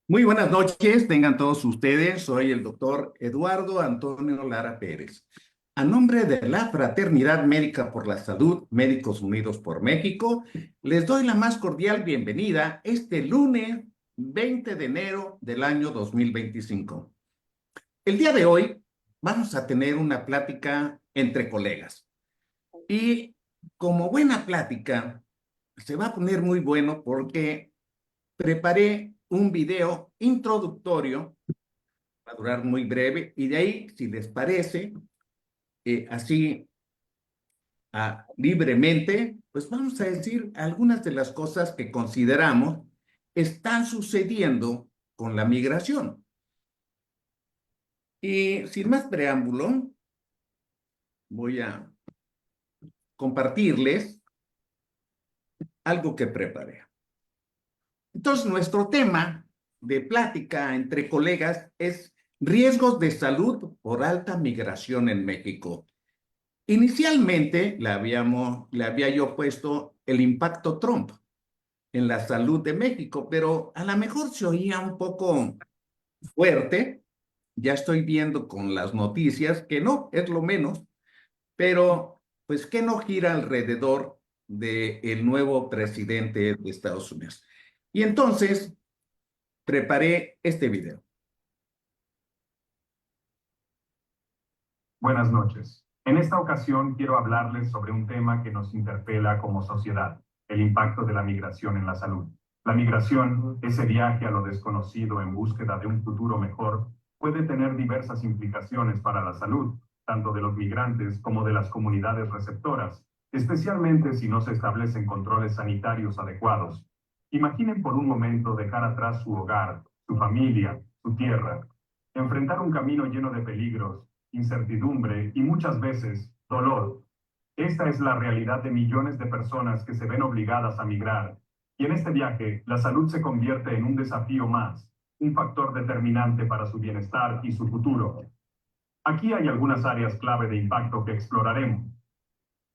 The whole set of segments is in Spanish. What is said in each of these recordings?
Muy buenas noches, tengan todos ustedes. Soy el doctor Eduardo Antonio Lara Pérez. A nombre de la Fraternidad Médica por la Salud, Médicos Unidos por México, les doy la más cordial bienvenida este lunes 20 de enero del año 2025. El día de hoy vamos a tener una plática entre colegas y como buena plática se va a poner muy bueno porque preparé un video introductorio, va a durar muy breve, y de ahí, si les parece, así libremente, pues vamos a decir algunas de las cosas que consideramos están sucediendo con la migración. Y sin más preámbulo, voy a compartirles algo que preparé. Entonces, nuestro tema de plática entre colegas es riesgos de salud por alta migración en México. Inicialmente le había yo puesto el impacto Trump en la salud de México, pero a lo mejor se oía un poco fuerte. Ya estoy viendo con las noticias que no, es lo menos, pero pues que no gira alrededor del nuevo presidente de Estados Unidos. Y entonces preparé este video. Buenas noches. En esta ocasión quiero hablarles sobre un tema que nos interpela como sociedad, el impacto de la migración en la salud. La migración, ese viaje a lo desconocido en búsqueda de un futuro mejor, puede tener diversas implicaciones para la salud, tanto de los migrantes como de las comunidades receptoras, especialmente si no se establecen controles sanitarios adecuados. Imaginen por un momento dejar atrás su hogar, su familia, su tierra, enfrentar un camino lleno de peligros, incertidumbre y muchas veces dolor. Esta es la realidad de millones de personas que se ven obligadas a migrar. Y en este viaje, la salud se convierte en un desafío más, un factor determinante para su bienestar y su futuro. Aquí hay algunas áreas clave de impacto que exploraremos,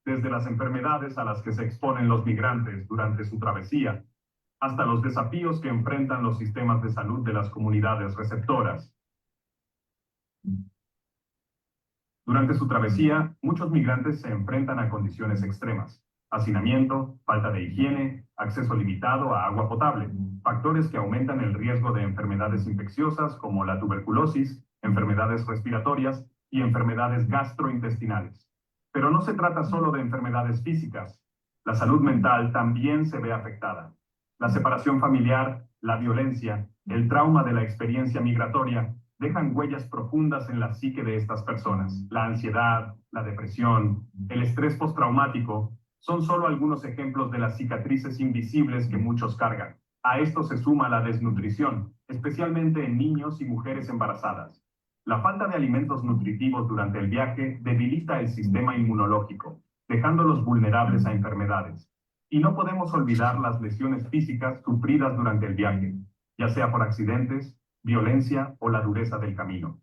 desde las enfermedades a las que se exponen los migrantes durante su travesía, hasta los desafíos que enfrentan los sistemas de salud de las comunidades receptoras. Durante su travesía, muchos migrantes se enfrentan a condiciones extremas: hacinamiento, falta de higiene, acceso limitado a agua potable, factores que aumentan el riesgo de enfermedades infecciosas como la tuberculosis, enfermedades respiratorias y enfermedades gastrointestinales. Pero no se trata solo de enfermedades físicas. La salud mental también se ve afectada. La separación familiar, la violencia, el trauma de la experiencia migratoria dejan huellas profundas en la psique de estas personas. La ansiedad, la depresión, el estrés postraumático son solo algunos ejemplos de las cicatrices invisibles que muchos cargan. A esto se suma la desnutrición, especialmente en niños y mujeres embarazadas. La falta de alimentos nutritivos durante el viaje debilita el sistema inmunológico, dejándolos vulnerables a enfermedades. Y no podemos olvidar las lesiones físicas sufridas durante el viaje, ya sea por accidentes, violencia o la dureza del camino.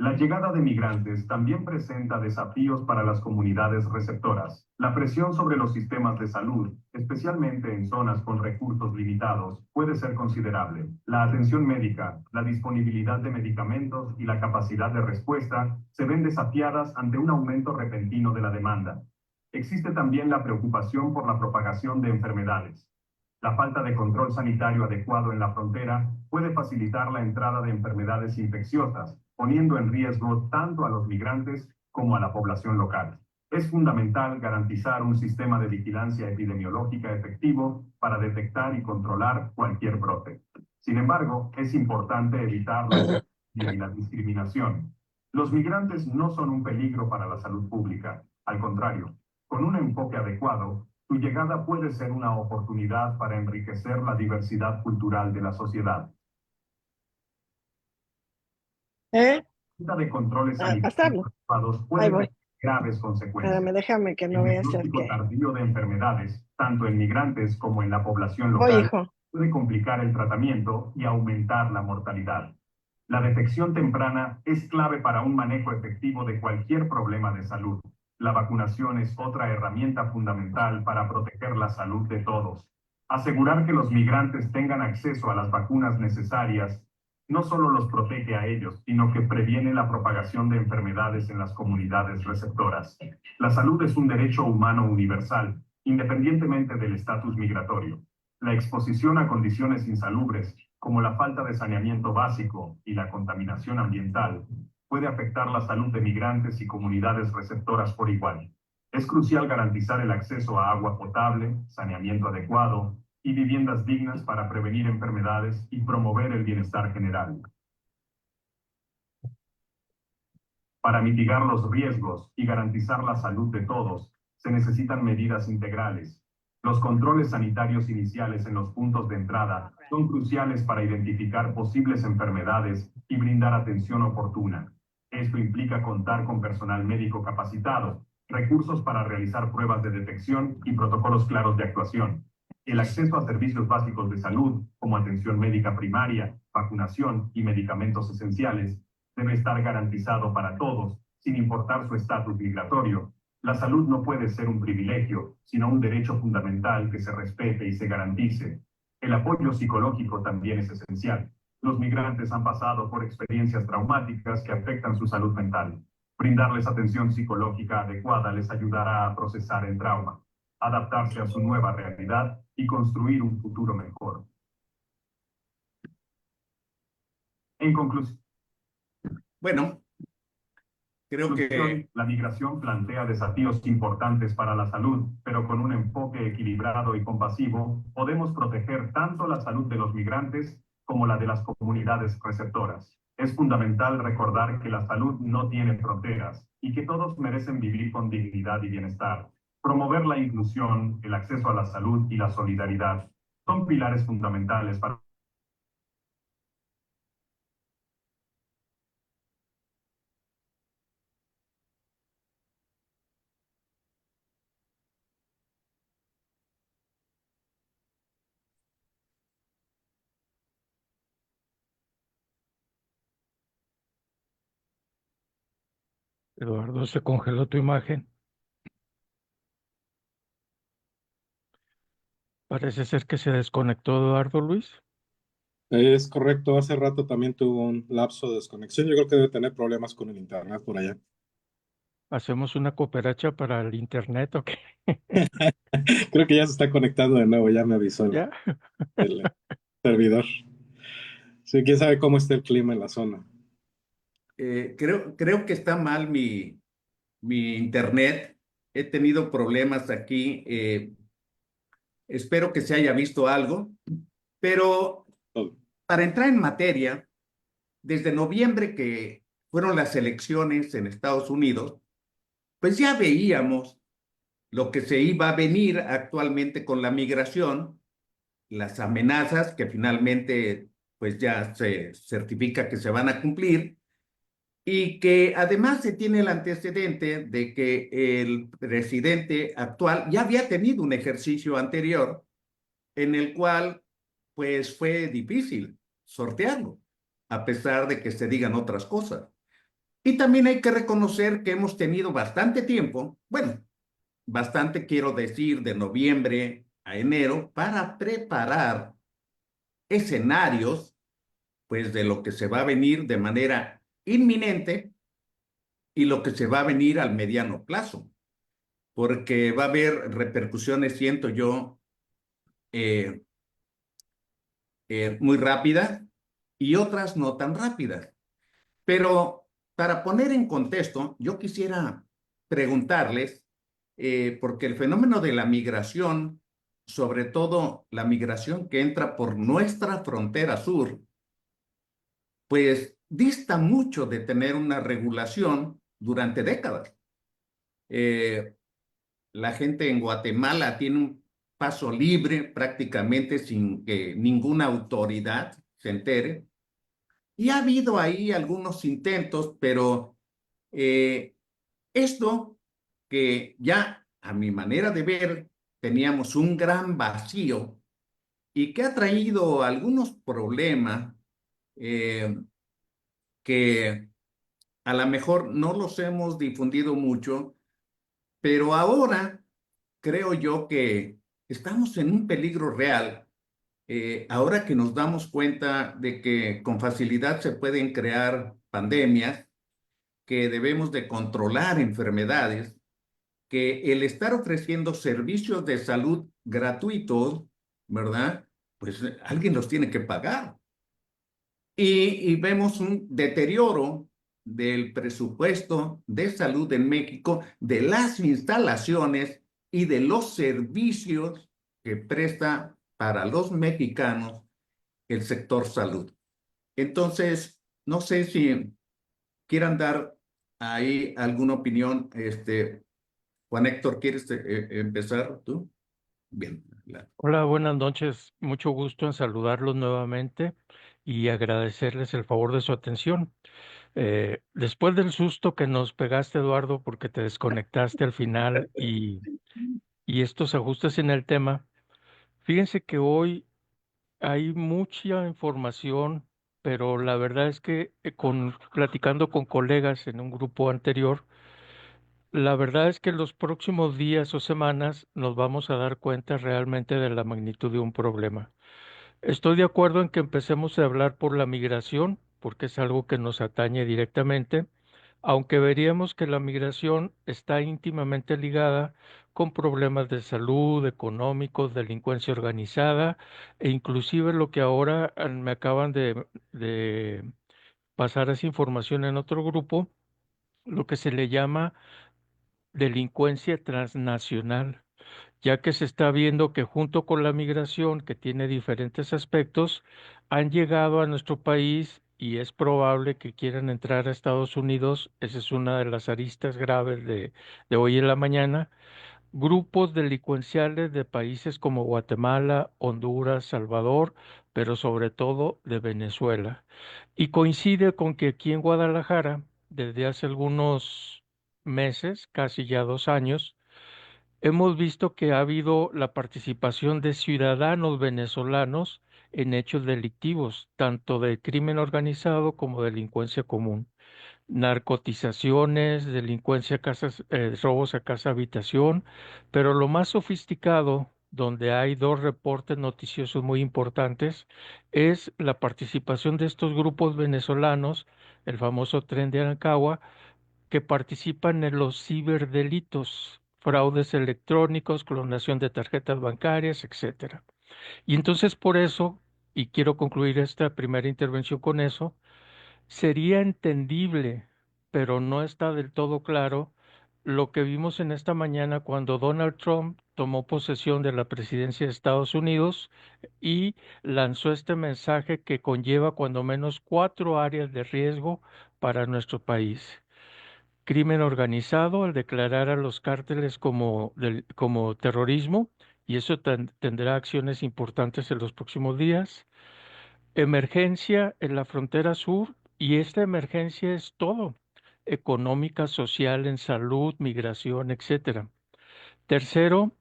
La llegada de migrantes también presenta desafíos para las comunidades receptoras. La presión sobre los sistemas de salud, especialmente en zonas con recursos limitados, puede ser considerable. La atención médica, la disponibilidad de medicamentos y la capacidad de respuesta se ven desafiadas ante un aumento repentino de la demanda. Existe también la preocupación por la propagación de enfermedades. La falta de control sanitario adecuado en la frontera puede facilitar la entrada de enfermedades infecciosas, poniendo en riesgo tanto a los migrantes como a la población local. Es fundamental garantizar un sistema de vigilancia epidemiológica efectivo para detectar y controlar cualquier brote. Sin embargo, es importante evitar la xenofobia y la discriminación. Los migrantes no son un peligro para la salud pública. Al contrario, con un enfoque adecuado, su llegada puede ser una oportunidad para enriquecer la diversidad cultural de la sociedad. ¿Eh? La falta de controles A sanitarios pasarlo. adecuados Ahí puede tener voy. graves consecuencias. Espérame, déjame que no El voy a hacer diagnóstico que. tardío de enfermedades, tanto en migrantes como en la población Voy, local, hijo. puede complicar el tratamiento y aumentar la mortalidad. La detección temprana es clave para un manejo efectivo de cualquier problema de salud. La vacunación es otra herramienta fundamental para proteger la salud de todos. Asegurar que los migrantes tengan acceso a las vacunas necesarias no solo los protege a ellos, sino que previene la propagación de enfermedades en las comunidades receptoras. La salud es un derecho humano universal, independientemente del estatus migratorio. La exposición a condiciones insalubres, como la falta de saneamiento básico y la contaminación ambiental, puede afectar la salud de migrantes y comunidades receptoras por igual. Es crucial garantizar el acceso a agua potable, saneamiento adecuado y viviendas dignas para prevenir enfermedades y promover el bienestar general. Para mitigar los riesgos y garantizar la salud de todos, se necesitan medidas integrales. Los controles sanitarios iniciales en los puntos de entrada son cruciales para identificar posibles enfermedades y brindar atención oportuna. Esto implica contar con personal médico capacitado, recursos para realizar pruebas de detección y protocolos claros de actuación. El acceso a servicios básicos de salud, como atención médica primaria, vacunación y medicamentos esenciales, debe estar garantizado para todos, sin importar su estatus migratorio. La salud no puede ser un privilegio, sino un derecho fundamental que se respete y se garantice. El apoyo psicológico también es esencial. Los migrantes han pasado por experiencias traumáticas que afectan su salud mental. Brindarles atención psicológica adecuada les ayudará a procesar el trauma, adaptarse a su nueva realidad y construir un futuro mejor. En conclusión, Bueno, creo que la migración plantea desafíos importantes para la salud, pero con un enfoque equilibrado y compasivo, podemos proteger tanto la salud de los migrantes como la de las comunidades receptoras. Es fundamental recordar que la salud no tiene fronteras y que todos merecen vivir con dignidad y bienestar. Promover la inclusión, el acceso a la salud y la solidaridad son pilares fundamentales para Eduardo, se congeló tu imagen. Parece ser que se desconectó Eduardo Luis. Es correcto, hace rato también tuvo un lapso de desconexión. Yo creo que debe tener problemas con el internet por allá. ¿Hacemos una cooperacha para el internet o qué? Creo que ya se está conectando de nuevo, ya me avisó ¿Ya? el servidor. Sí, quién sabe cómo está el clima en la zona. creo que está mal mi internet. He tenido problemas aquí. Espero que se haya visto algo, pero Todo. para entrar en materia, desde noviembre que fueron las elecciones en Estados Unidos, pues ya veíamos lo que se iba a venir actualmente con la migración, las amenazas que finalmente pues ya se certifica que se van a cumplir y que además se tiene el antecedente de que el presidente actual ya había tenido un ejercicio anterior en el cual pues fue difícil sortearlo, a pesar de que se digan otras cosas. Y también hay que reconocer que hemos tenido bastante tiempo, bueno, bastante quiero decir de noviembre a enero, para preparar escenarios, pues de lo que se va a venir de manera inminente y lo que se va a venir al mediano plazo, porque va a haber repercusiones, siento yo, eh, muy rápidas y otras no tan rápidas. Pero para poner en contexto, yo quisiera preguntarles, porque el fenómeno de la migración, sobre todo la migración que entra por nuestra frontera sur, pues dista mucho de tener una regulación durante décadas. Eh, la gente en Guatemala tiene un paso libre prácticamente sin que ninguna autoridad se entere. Y ha habido ahí algunos intentos, pero eh, esto que ya a mi manera de ver teníamos un gran vacío y que ha traído algunos problemas eh, que a lo mejor no los hemos difundido mucho, pero ahora creo yo que estamos en un peligro real. Ahora que nos damos cuenta de que con facilidad se pueden crear pandemias, que debemos de controlar enfermedades, que el estar ofreciendo servicios de salud gratuitos, ¿verdad? Pues alguien los tiene que pagar. Y vemos un deterioro del presupuesto de salud en México, de las instalaciones y de los servicios que presta para los mexicanos el sector salud. Entonces, no sé si quieran dar ahí alguna opinión. Juan Héctor, ¿quieres empezar tú? Bien. Hola, buenas noches. Mucho gusto en saludarlos nuevamente y agradecerles el favor de su atención. Después del susto que nos pegaste, Eduardo, porque te desconectaste al final y estos ajustes en el tema, fíjense que hoy hay mucha información, pero la verdad es que platicando con colegas en un grupo anterior, la verdad es que en los próximos días o semanas nos vamos a dar cuenta realmente de la magnitud de un problema. Estoy de acuerdo en que empecemos a hablar por la migración, porque es algo que nos atañe directamente, aunque veríamos que la migración está íntimamente ligada con problemas de salud, económicos, delincuencia organizada e inclusive lo que ahora me acaban de pasar esa información en otro grupo, lo que se le llama delincuencia transnacional, ya que se está viendo que junto con la migración, que tiene diferentes aspectos, han llegado a nuestro país y es probable que quieran entrar a Estados Unidos. Esa es una de las aristas graves de hoy en la mañana. Grupos delincuenciales de países como Guatemala, Honduras, Salvador, pero sobre todo de Venezuela. Y coincide con que aquí en Guadalajara, desde hace algunos meses, casi ya 2 años, hemos visto que ha habido la participación de ciudadanos venezolanos en hechos delictivos, tanto de crimen organizado como delincuencia común, narcotizaciones, delincuencia, robos a casa habitación, pero lo más sofisticado, donde hay dos reportes noticiosos muy importantes, es la participación de estos grupos venezolanos, el famoso Tren de Aragua, que participan en los ciberdelitos, fraudes electrónicos, clonación de tarjetas bancarias, etcétera. Y entonces por eso, y quiero concluir esta primera intervención con eso, sería entendible, pero no está del todo claro, lo que vimos en esta mañana cuando Donald Trump tomó posesión de la presidencia de Estados Unidos y lanzó este mensaje que conlleva cuando menos 4 áreas de riesgo para nuestro país: crimen organizado al declarar a los cárteles como terrorismo, y eso tendrá acciones importantes en los próximos días. Emergencia en la frontera sur, y esta emergencia es todo: económica, social, en salud, migración, etcétera. Tercero,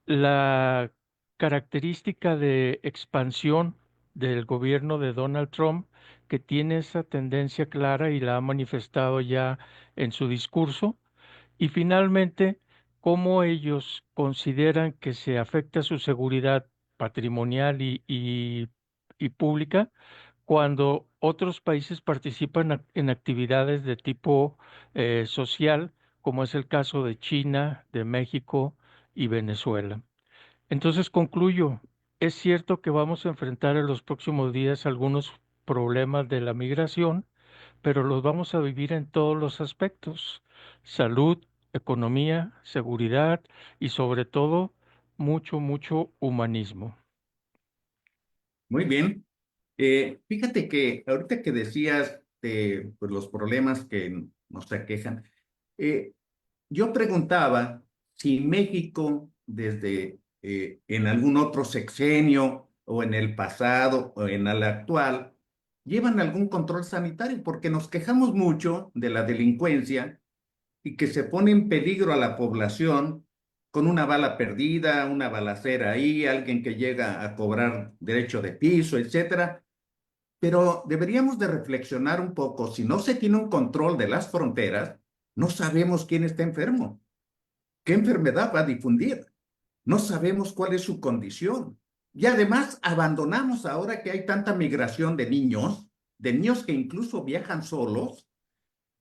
la característica de expansión del gobierno de Donald Trump, que tiene esa tendencia clara y la ha manifestado ya en su discurso. Y finalmente, cómo ellos consideran que se afecta su seguridad patrimonial y pública cuando otros países participan en actividades de tipo social, como es el caso de China, de México y Venezuela. Entonces concluyo, es cierto que vamos a enfrentar en los próximos días algunos problemas de la migración, pero los vamos a vivir en todos los aspectos: salud, economía, seguridad y sobre todo mucho, mucho humanismo. Muy bien. Fíjate que ahorita que decías de pues, los problemas que nos aquejan, eh, yo preguntaba si México desde en algún otro sexenio o en el pasado o en el actual llevan algún control sanitario, porque nos quejamos mucho de la delincuencia y que se pone en peligro a la población con una bala perdida, una balacera ahí, alguien que llega a cobrar derecho de piso, etcétera. Pero deberíamos de reflexionar un poco. Si no se tiene un control de las fronteras, no sabemos quién está enfermo, qué enfermedad va a difundir. No sabemos cuál es su condición. Y además abandonamos ahora que hay tanta migración de niños que incluso viajan solos.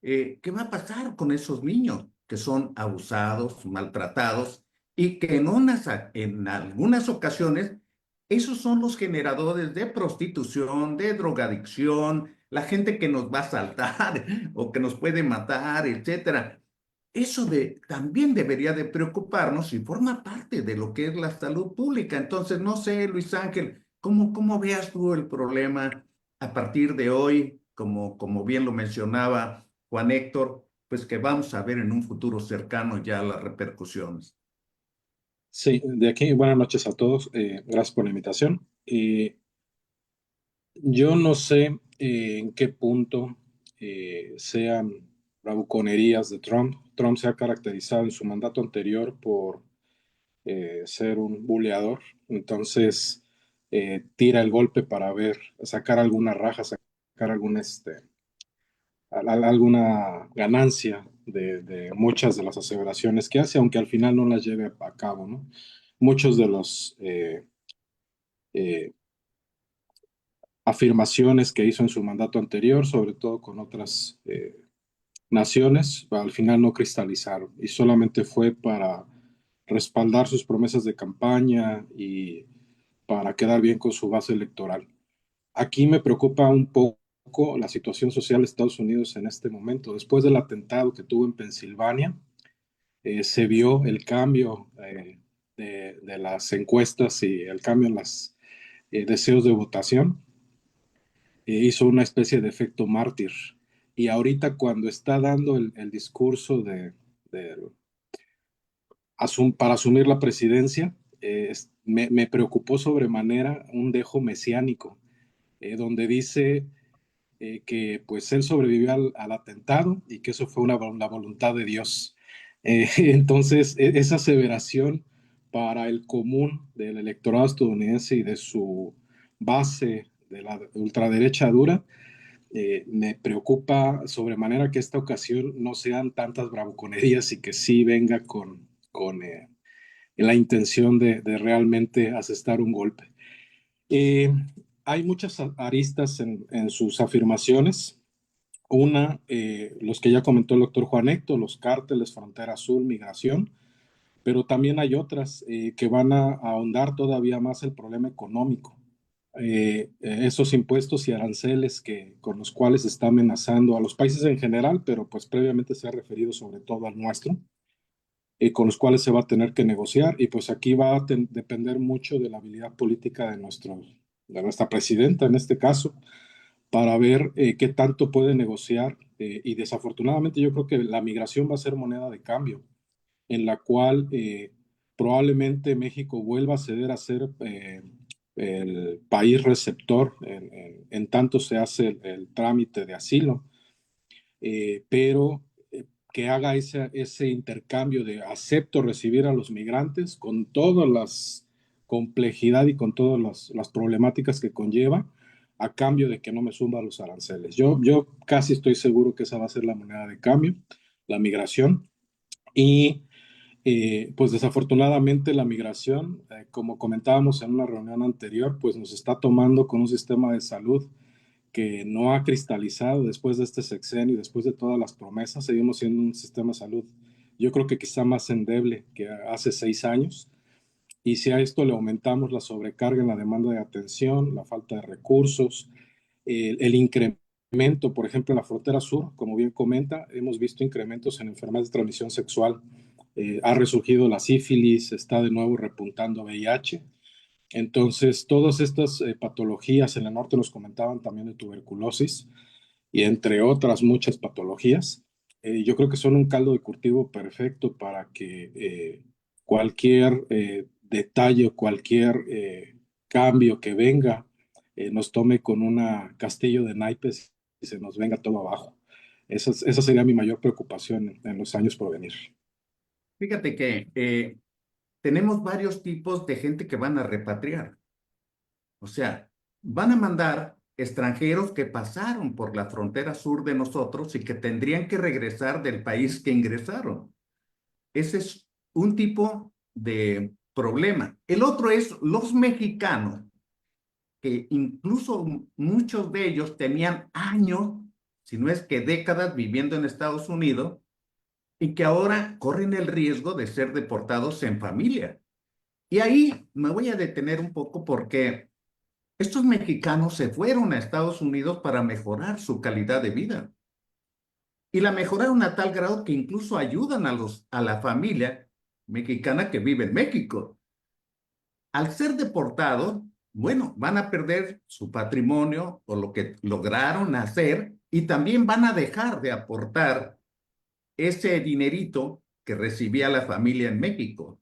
¿Qué va a pasar con esos niños que son abusados, maltratados y que en algunas ocasiones esos son los generadores de prostitución, de drogadicción, la gente que nos va a asaltar o que nos puede matar, etcétera? También debería de preocuparnos y forma parte de lo que es la salud pública. Entonces, no sé, Luis Ángel, ¿cómo veas tú el problema a partir de hoy, como bien lo mencionaba Juan Héctor, pues que vamos a ver en un futuro cercano ya las repercusiones? Sí, de aquí, buenas noches a todos. Gracias por la invitación. Yo no sé en qué punto sean bravuconerías de Trump. Trump se ha caracterizado en su mandato anterior por ser un buleador, entonces tira el golpe para ver, sacar alguna raja, sacar alguna ganancia de muchas de las aseveraciones que hace, aunque al final no las lleve a cabo, ¿no? Muchos de los eh, afirmaciones que hizo en su mandato anterior, sobre todo con otras naciones, al final no cristalizaron y solamente fue para respaldar sus promesas de campaña y para quedar bien con su base electoral. Aquí me preocupa un poco la situación social de Estados Unidos en este momento. Después del atentado que tuvo en Pensilvania, se vio el cambio de las encuestas y el cambio en los deseos de votación. Hizo una especie de efecto mártir. Y ahorita cuando está dando el discurso de para asumir la presidencia, me preocupó sobremanera un dejo mesiánico, donde dice que pues él sobrevivió al atentado y que eso fue la voluntad de Dios. Entonces, esa aseveración para el común del electorado estadounidense y de su base de la ultraderecha dura, me preocupa sobremanera que esta ocasión no sean tantas bravuconerías y que sí venga con la intención de realmente asestar un golpe. Eh, Hay muchas aristas en sus afirmaciones. Una, los que ya comentó el doctor Juan Héctor, los cárteles, frontera azul, migración, pero también hay otras que van a ahondar todavía más el problema económico. Esos impuestos y aranceles con los cuales está amenazando a los países en general, pero pues previamente se ha referido sobre todo al nuestro, con los cuales se va a tener que negociar y pues aquí va a depender mucho de la habilidad política de nuestra presidenta en este caso, para ver qué tanto puede negociar y desafortunadamente yo creo que la migración va a ser moneda de cambio en la cual probablemente México vuelva a ceder a ser el país receptor en tanto se hace el trámite de asilo, pero que haga ese intercambio de acepto recibir a los migrantes con todas las complejidad y con todas las problemáticas que conlleva, a cambio de que no me suba los aranceles. Yo casi estoy seguro que esa va a ser la moneda de cambio, la migración. Y pues desafortunadamente la migración, como comentábamos en una reunión anterior, pues nos está tomando con un sistema de salud que no ha cristalizado después de este sexenio y después de todas las promesas. Seguimos siendo un sistema de salud, yo creo que quizá más endeble que hace 6 años. Y si a esto le aumentamos la sobrecarga en la demanda de atención, la falta de recursos, el incremento, por ejemplo, en la frontera sur, como bien comenta, hemos visto incrementos en enfermedades de transmisión sexual. Ha resurgido la sífilis, está de nuevo repuntando VIH. Entonces, todas estas patologías en el norte nos comentaban también de tuberculosis y entre otras muchas patologías. Yo creo que son un caldo de cultivo perfecto para que cualquier detalle o cualquier cambio que venga nos tome con una castillo de naipes y se nos venga todo abajo. Esa sería mi mayor preocupación en los años por venir. Fíjate que tenemos varios tipos de gente que van a repatriar. O sea, van a mandar extranjeros que pasaron por la frontera sur de nosotros y que tendrían que regresar del país que ingresaron. Ese es un tipo problema. El otro es los mexicanos, que incluso muchos de ellos tenían años, si no es que décadas, viviendo en Estados Unidos y que ahora corren el riesgo de ser deportados en familia. Y ahí me voy a detener un poco porque estos mexicanos se fueron a Estados Unidos para mejorar su calidad de vida. Y la mejoraron a tal grado que incluso ayudan a la familia mexicana que vive en México. Al ser deportados, bueno, van a perder su patrimonio o lo que lograron hacer y también van a dejar de aportar ese dinerito que recibía la familia en México.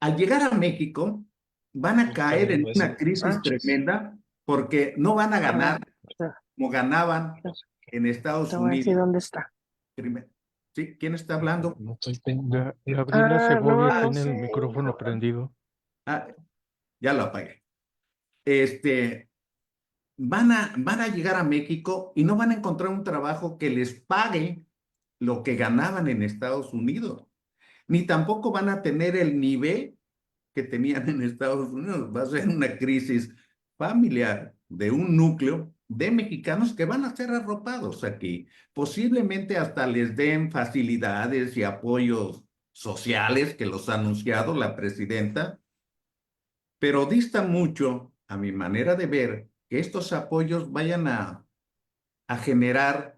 Al llegar a México, van a Está caer en viendo una eso. crisis tremenda porque no van a ganar como ganaban en Estados Te voy a decir Unidos. dónde está. ¿Sí? ¿Quién está hablando? No estoy teniendo. Gabriela Segovia No tiene el sé, micrófono hijo. prendido. Ah, ya lo apagué. Van a llegar a México y no van a encontrar un trabajo que les pague lo que ganaban en Estados Unidos, ni tampoco van a tener el nivel que tenían en Estados Unidos. Va a ser una crisis familiar de un núcleo de mexicanos que van a ser arropados aquí. Posiblemente hasta les den facilidades y apoyos sociales que los ha anunciado la presidenta, pero dista mucho, a mi manera de ver, que estos apoyos vayan a generar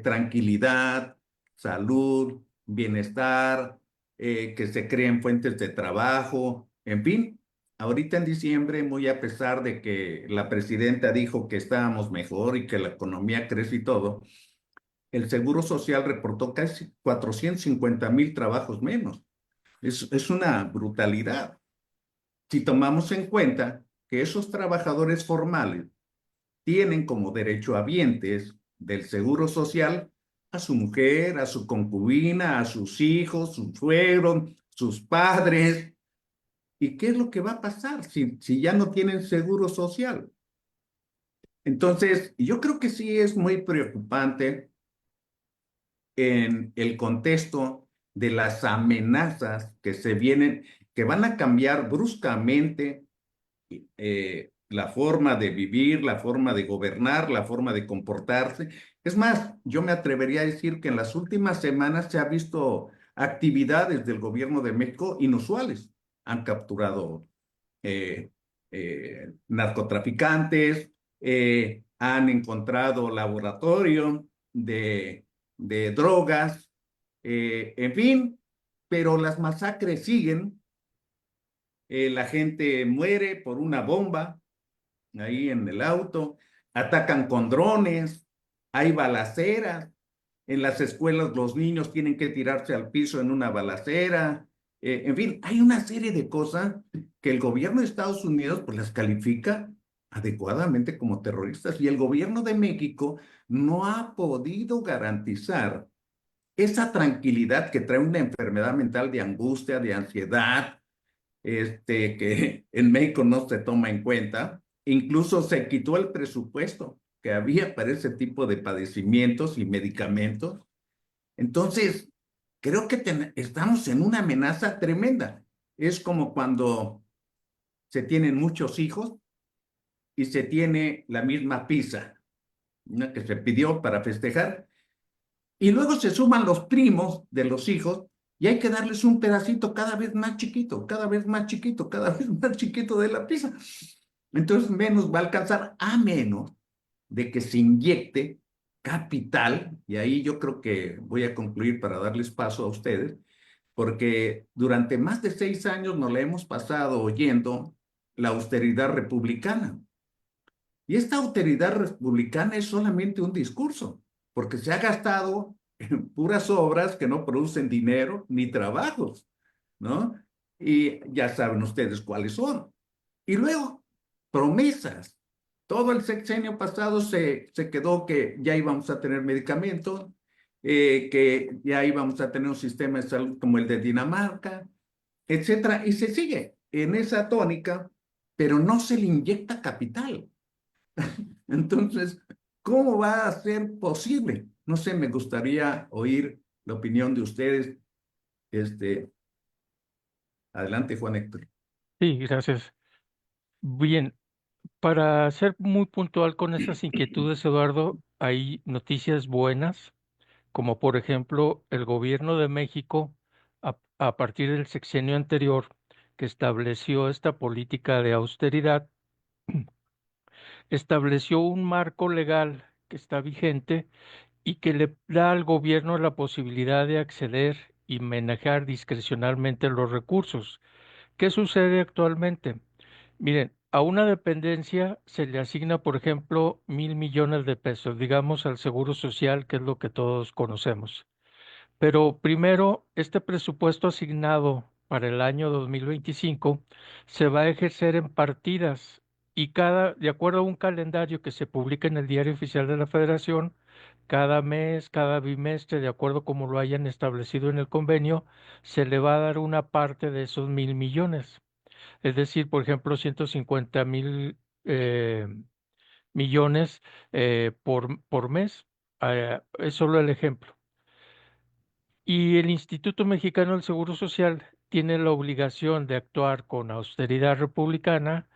tranquilidad, salud, bienestar, que se creen fuentes de trabajo, en fin. Ahorita en diciembre, muy a pesar de que la presidenta dijo que estábamos mejor y que la economía crece y todo, el Seguro Social reportó casi 450,000 trabajos menos. Es una brutalidad. Si tomamos en cuenta que esos trabajadores formales tienen como derechohabientes del Seguro Social a su mujer, a su concubina, a sus hijos, su suegro, sus padres. ¿Y qué es lo que va a pasar si ya no tienen seguro social? Entonces, yo creo que sí es muy preocupante en el contexto de las amenazas que se vienen, que van a cambiar bruscamente la forma de vivir, la forma de gobernar, la forma de comportarse. Es más, yo me atrevería a decir que en las últimas semanas se ha visto actividades del gobierno de México inusuales. Han capturado narcotraficantes, han encontrado laboratorio de drogas, en fin, pero las masacres siguen. La gente muere por una bomba ahí en el auto, atacan con drones, hay balaceras, en las escuelas los niños tienen que tirarse al piso en una balacera, en fin, hay una serie de cosas que el gobierno de Estados Unidos pues las califica adecuadamente como terroristas y el gobierno de México no ha podido garantizar esa tranquilidad que trae una enfermedad mental de angustia, de ansiedad, que en México no se toma en cuenta. Incluso se quitó el presupuesto que había para ese tipo de padecimientos y medicamentos. Entonces, creo que estamos en una amenaza tremenda. Es como cuando se tienen muchos hijos y se tiene la misma pizza, ¿no?, que se pidió para festejar. Y luego se suman los primos de los hijos y hay que darles un pedacito cada vez más chiquito, cada vez más chiquito, cada vez más chiquito de la pizza. Entonces menos va a alcanzar, a menos de que se inyecte capital, y ahí yo creo que voy a concluir para darles paso a ustedes, porque durante más de 6 años nos la hemos pasado oyendo la austeridad republicana. Y esta austeridad republicana es solamente un discurso, porque se ha gastado en puras obras que no producen dinero ni trabajos, ¿no? Y ya saben ustedes cuáles son. Y luego, promesas. Todo el sexenio pasado se quedó que ya íbamos a tener medicamentos, que ya íbamos a tener un sistema de salud como el de Dinamarca, etcétera. Y se sigue en esa tónica, pero no se le inyecta capital. Entonces, ¿cómo va a ser posible? No sé, me gustaría oír la opinión de ustedes, Adelante, Juan Héctor. Sí, gracias. Bien, para ser muy puntual con esas inquietudes, Eduardo, hay noticias buenas, como por ejemplo el gobierno de México, a partir del sexenio anterior, que estableció esta política de austeridad, estableció un marco legal que está vigente y que le da al gobierno la posibilidad de acceder y manejar discrecionalmente los recursos. ¿Qué sucede actualmente? Miren, a una dependencia se le asigna, por ejemplo, 1,000 millones de pesos, digamos al Seguro Social, que es lo que todos conocemos. Pero primero, este presupuesto asignado para el año 2025 se va a ejercer en partidas y de acuerdo a un calendario que se publica en el Diario Oficial de la Federación, cada mes, cada bimestre, de acuerdo como lo hayan establecido en el convenio, se le va a dar una parte de esos 1,000 millones. Es decir, por ejemplo, 150,000 millones por mes. Es solo el ejemplo. Y el Instituto Mexicano del Seguro Social tiene la obligación de actuar con austeridad republicana,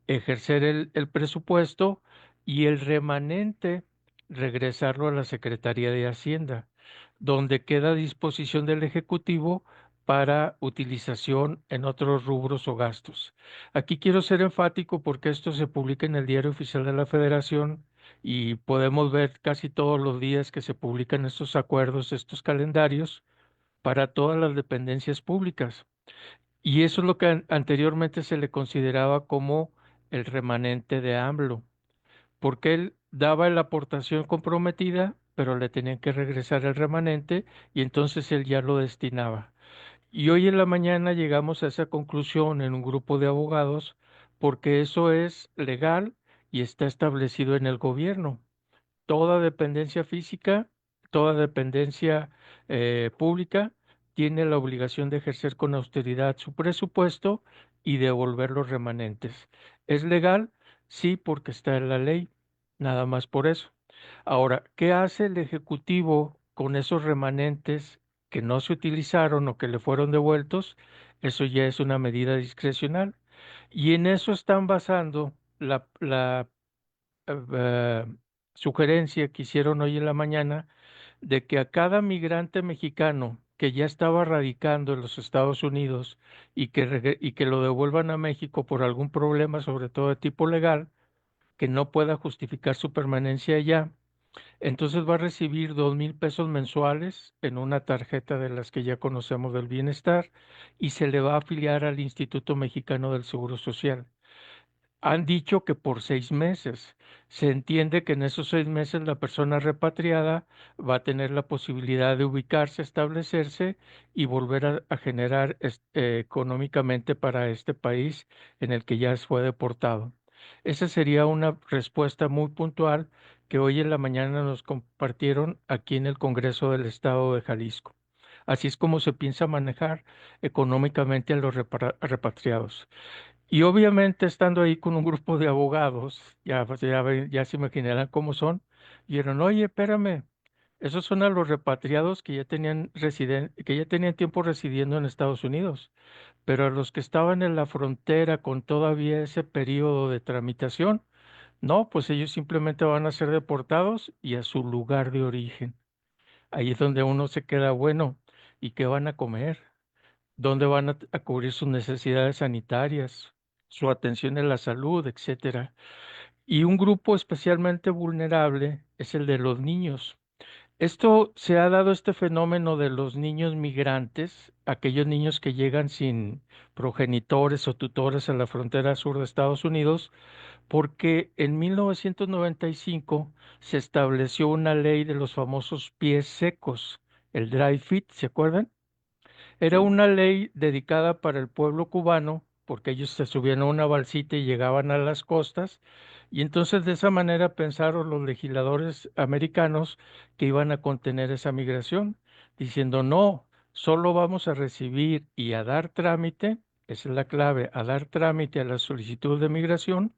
ejercer el presupuesto y el remanente regresarlo a la Secretaría de Hacienda, donde queda a disposición del Ejecutivo para utilización en otros rubros o gastos. Aquí quiero ser enfático porque esto se publica en el Diario Oficial de la Federación y podemos ver casi todos los días que se publican estos acuerdos, estos calendarios para todas las dependencias públicas. Y eso es lo que anteriormente se le consideraba como el remanente de AMLO, porque él daba la aportación comprometida, pero le tenían que regresar el remanente y entonces él ya lo destinaba. Y hoy en la mañana llegamos a esa conclusión en un grupo de abogados, porque eso es legal y está establecido en el gobierno. Toda dependencia física, toda dependencia pública tiene la obligación de ejercer con austeridad su presupuesto y devolver los remanentes. ¿Es legal? Sí, porque está en la ley, nada más por eso. Ahora, ¿qué hace el Ejecutivo con esos remanentes que no se utilizaron o que le fueron devueltos? Eso ya es una medida discrecional. Y en eso están basando la eh, sugerencia que hicieron hoy en la mañana de que a cada migrante mexicano que ya estaba radicando en los Estados Unidos y que lo devuelvan a México por algún problema, sobre todo de tipo legal, que no pueda justificar su permanencia allá, entonces va a recibir 2,000 pesos mensuales en una tarjeta de las que ya conocemos del bienestar y se le va a afiliar al Instituto Mexicano del Seguro Social. Han dicho que por 6 meses. Se entiende que en esos 6 meses la persona repatriada va a tener la posibilidad de ubicarse, establecerse y volver a generar económicamente para este país en el que ya fue deportado. Esa sería una respuesta muy puntual que hoy en la mañana nos compartieron aquí en el Congreso del Estado de Jalisco. Así es como se piensa manejar económicamente a los repatriados. Y obviamente estando ahí con un grupo de abogados, ya, pues, ya se imaginarán cómo son, dijeron, oye, espérame, esos son a los repatriados que ya que ya tenían tiempo residiendo en Estados Unidos, pero a los que estaban en la frontera con todavía ese periodo de tramitación, no, pues ellos simplemente van a ser deportados y a su lugar de origen. Ahí es donde uno se queda, bueno, ¿y qué van a comer? ¿Dónde van a cubrir sus necesidades sanitarias, su atención en la salud, etcétera? Y un grupo especialmente vulnerable es el de los niños. Esto se ha dado este fenómeno de los niños migrantes, aquellos niños que llegan sin progenitores o tutores a la frontera sur de Estados Unidos, porque en 1995 se estableció una ley de los famosos pies secos, el dry fit, ¿se acuerdan? Era Sí. una ley dedicada para el pueblo cubano, porque ellos se subían a una balsita y llegaban a las costas, y entonces de esa manera pensaron los legisladores americanos que iban a contener esa migración, diciendo, no, solo vamos a recibir y a dar trámite, esa es la clave, a dar trámite a la solicitud de migración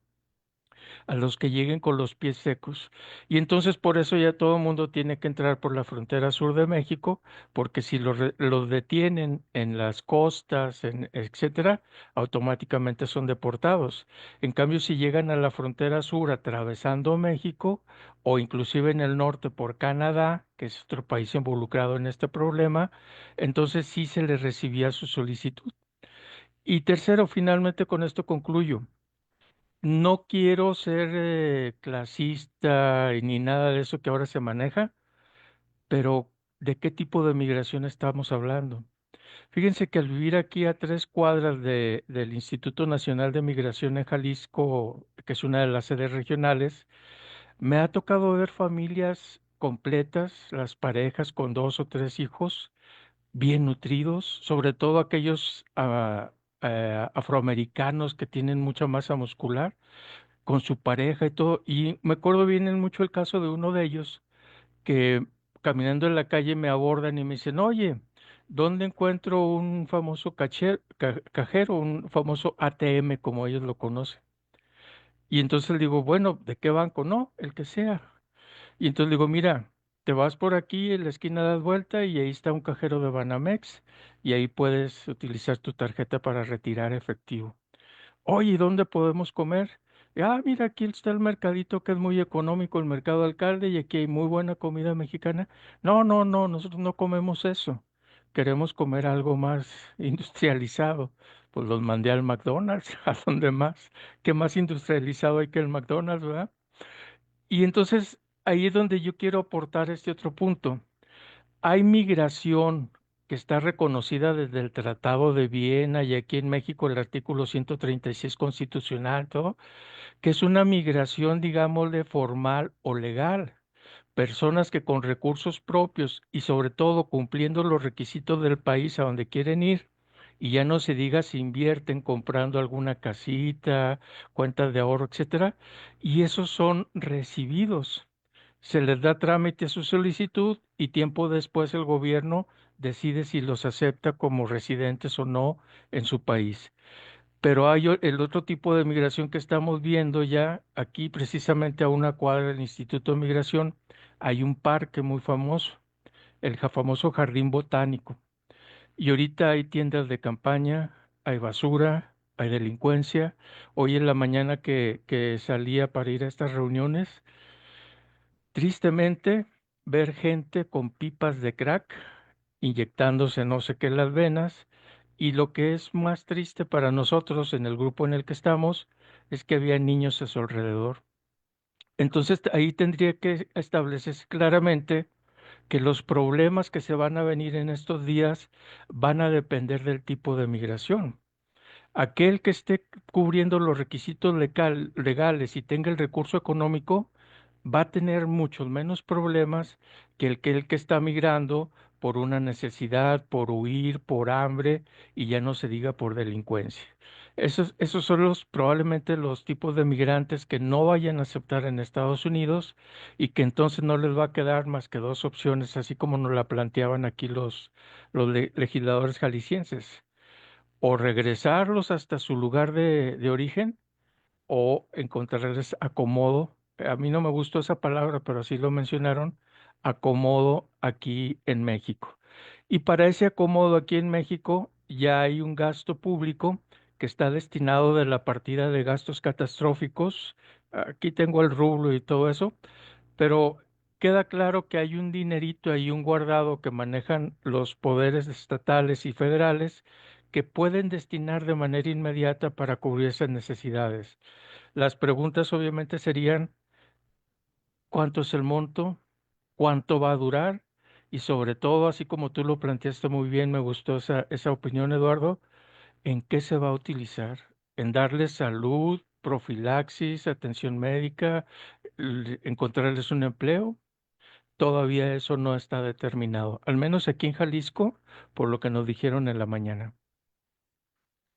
a los que lleguen con los pies secos. Y entonces por eso ya todo el mundo tiene que entrar por la frontera sur de México, porque si los detienen en las costas, etcétera, automáticamente son deportados. En cambio, si llegan a la frontera sur atravesando México o inclusive en el norte por Canadá, que es otro país involucrado en este problema, entonces sí se les recibía su solicitud. Y tercero, finalmente con esto concluyo. No quiero ser clasista y ni nada de eso que ahora se maneja, pero ¿de qué tipo de migración estamos hablando? Fíjense que al vivir aquí a 3 cuadras del Instituto Nacional de Migración en Jalisco, que es una de las sedes regionales, me ha tocado ver familias completas, las parejas con 2 o 3 hijos, bien nutridos, sobre todo aquellos afroamericanos que tienen mucha masa muscular con su pareja y todo. Y me acuerdo bien en mucho el caso de uno de ellos que caminando en la calle me abordan y me dicen, oye, ¿dónde encuentro un famoso cajero, un famoso ATM como ellos lo conocen? Y entonces le digo, bueno, ¿de qué banco? No, el que sea. Y entonces le digo, mira, te vas por aquí, en la esquina das vuelta y ahí está un cajero de Banamex y ahí puedes utilizar tu tarjeta para retirar efectivo. Oye, ¿dónde podemos comer? Mira, aquí está el mercadito que es muy económico, el mercado alcalde, y aquí hay muy buena comida mexicana. No, no, no, nosotros no comemos eso. Queremos comer algo más industrializado. Pues los mandé al McDonald's, ¿a dónde más? ¿Qué más industrializado hay que el McDonald's, verdad? Y entonces ahí es donde yo quiero aportar este otro punto. Hay migración que está reconocida desde el Tratado de Viena y aquí en México el artículo 136 constitucional, todo, que es una migración, digámosle, formal o legal. Personas que con recursos propios y sobre todo cumpliendo los requisitos del país a donde quieren ir, y ya no se diga si invierten comprando alguna casita, cuentas de ahorro, etcétera, y esos son recibidos. Se les da trámite a su solicitud y tiempo después el gobierno decide si los acepta como residentes o no en su país. Pero hay el otro tipo de migración que estamos viendo ya aquí, precisamente a 1 cuadra del Instituto de Migración, hay un parque muy famoso, el famoso Jardín Botánico. Y ahorita hay tiendas de campaña, hay basura, hay delincuencia. Hoy en la mañana que salía para ir a estas reuniones, tristemente, ver gente con pipas de crack inyectándose no sé qué en las venas. Y lo que es más triste para nosotros en el grupo en el que estamos es que había niños a su alrededor. Entonces ahí tendría que establecerse claramente que los problemas que se van a venir en estos días van a depender del tipo de migración. Aquel que esté cubriendo los requisitos legales y tenga el recurso económico va a tener muchos menos problemas que el que está migrando por una necesidad, por huir, por hambre y ya no se diga por delincuencia. Esos son probablemente los tipos de migrantes que no vayan a aceptar en Estados Unidos y que entonces no les va a quedar más que 2 opciones, así como nos la planteaban aquí los legisladores jaliscienses o regresarlos hasta su lugar de origen o encontrarles acomodo. A mí no me gustó esa palabra, pero así lo mencionaron, acomodo aquí en México. Y para ese acomodo aquí en México ya hay un gasto público que está destinado de la partida de gastos catastróficos. Aquí tengo el rublo y todo eso, pero queda claro que hay un dinerito ahí, un guardado que manejan los poderes estatales y federales que pueden destinar de manera inmediata para cubrir esas necesidades. Las preguntas obviamente serían, ¿cuánto es el monto? ¿Cuánto va a durar? Y sobre todo, así como tú lo planteaste muy bien, me gustó esa opinión, Eduardo, ¿en qué se va a utilizar? ¿En darles salud, profilaxis, atención médica, encontrarles un empleo? Todavía eso no está determinado, al menos aquí en Jalisco, por lo que nos dijeron en la mañana.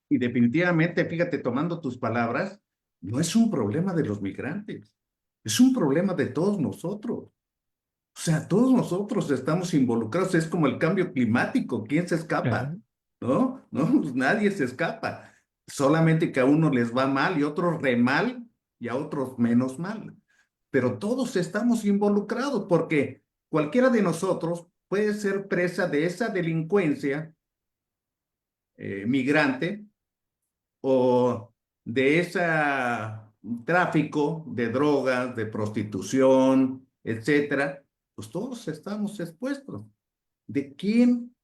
Y definitivamente, fíjate, tomando tus palabras, no es un problema de los migrantes, es un problema de todos nosotros. O sea, todos nosotros estamos involucrados, es como el cambio climático, ¿quién se escapa? Eh, ¿No? ¿No? Pues nadie se escapa. Solamente que a unos les va mal y otros re mal, y a otros menos mal. Pero todos estamos involucrados porque cualquiera de nosotros puede ser presa de esa delincuencia migrante o de ese tráfico de drogas, de prostitución, etcétera. Pues todos estamos expuestos. ¿De quién?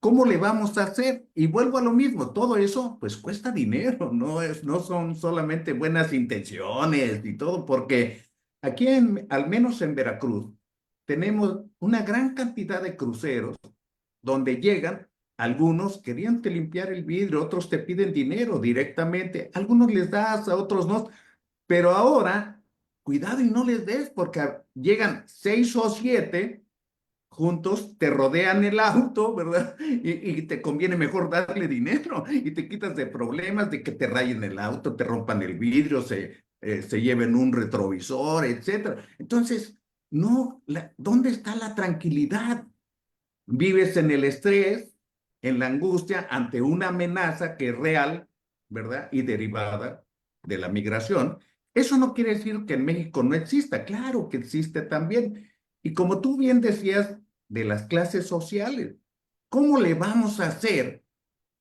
¿Cómo le vamos a hacer? Y vuelvo a lo mismo, todo eso pues cuesta dinero, no son solamente buenas intenciones y todo, porque aquí al menos en Veracruz tenemos una gran cantidad de cruceros donde llegan, algunos querían te limpiar el vidrio, otros te piden dinero directamente, algunos les das, a otros no, pero ahora cuidado y no les des porque llegan 6 o 7 juntos, te rodean el auto, ¿verdad? Y te conviene mejor darle dinero y te quitas de problemas de que te rayen el auto, te rompan el vidrio, se lleven un retrovisor, etcétera. Entonces, no, ¿dónde está la tranquilidad? Vives en el estrés, en la angustia, ante una amenaza que es real, ¿verdad? Y derivada de la migración. Eso no quiere decir que en México no exista, claro que existe también. Y como tú bien decías, de las clases sociales, ¿cómo le vamos a hacer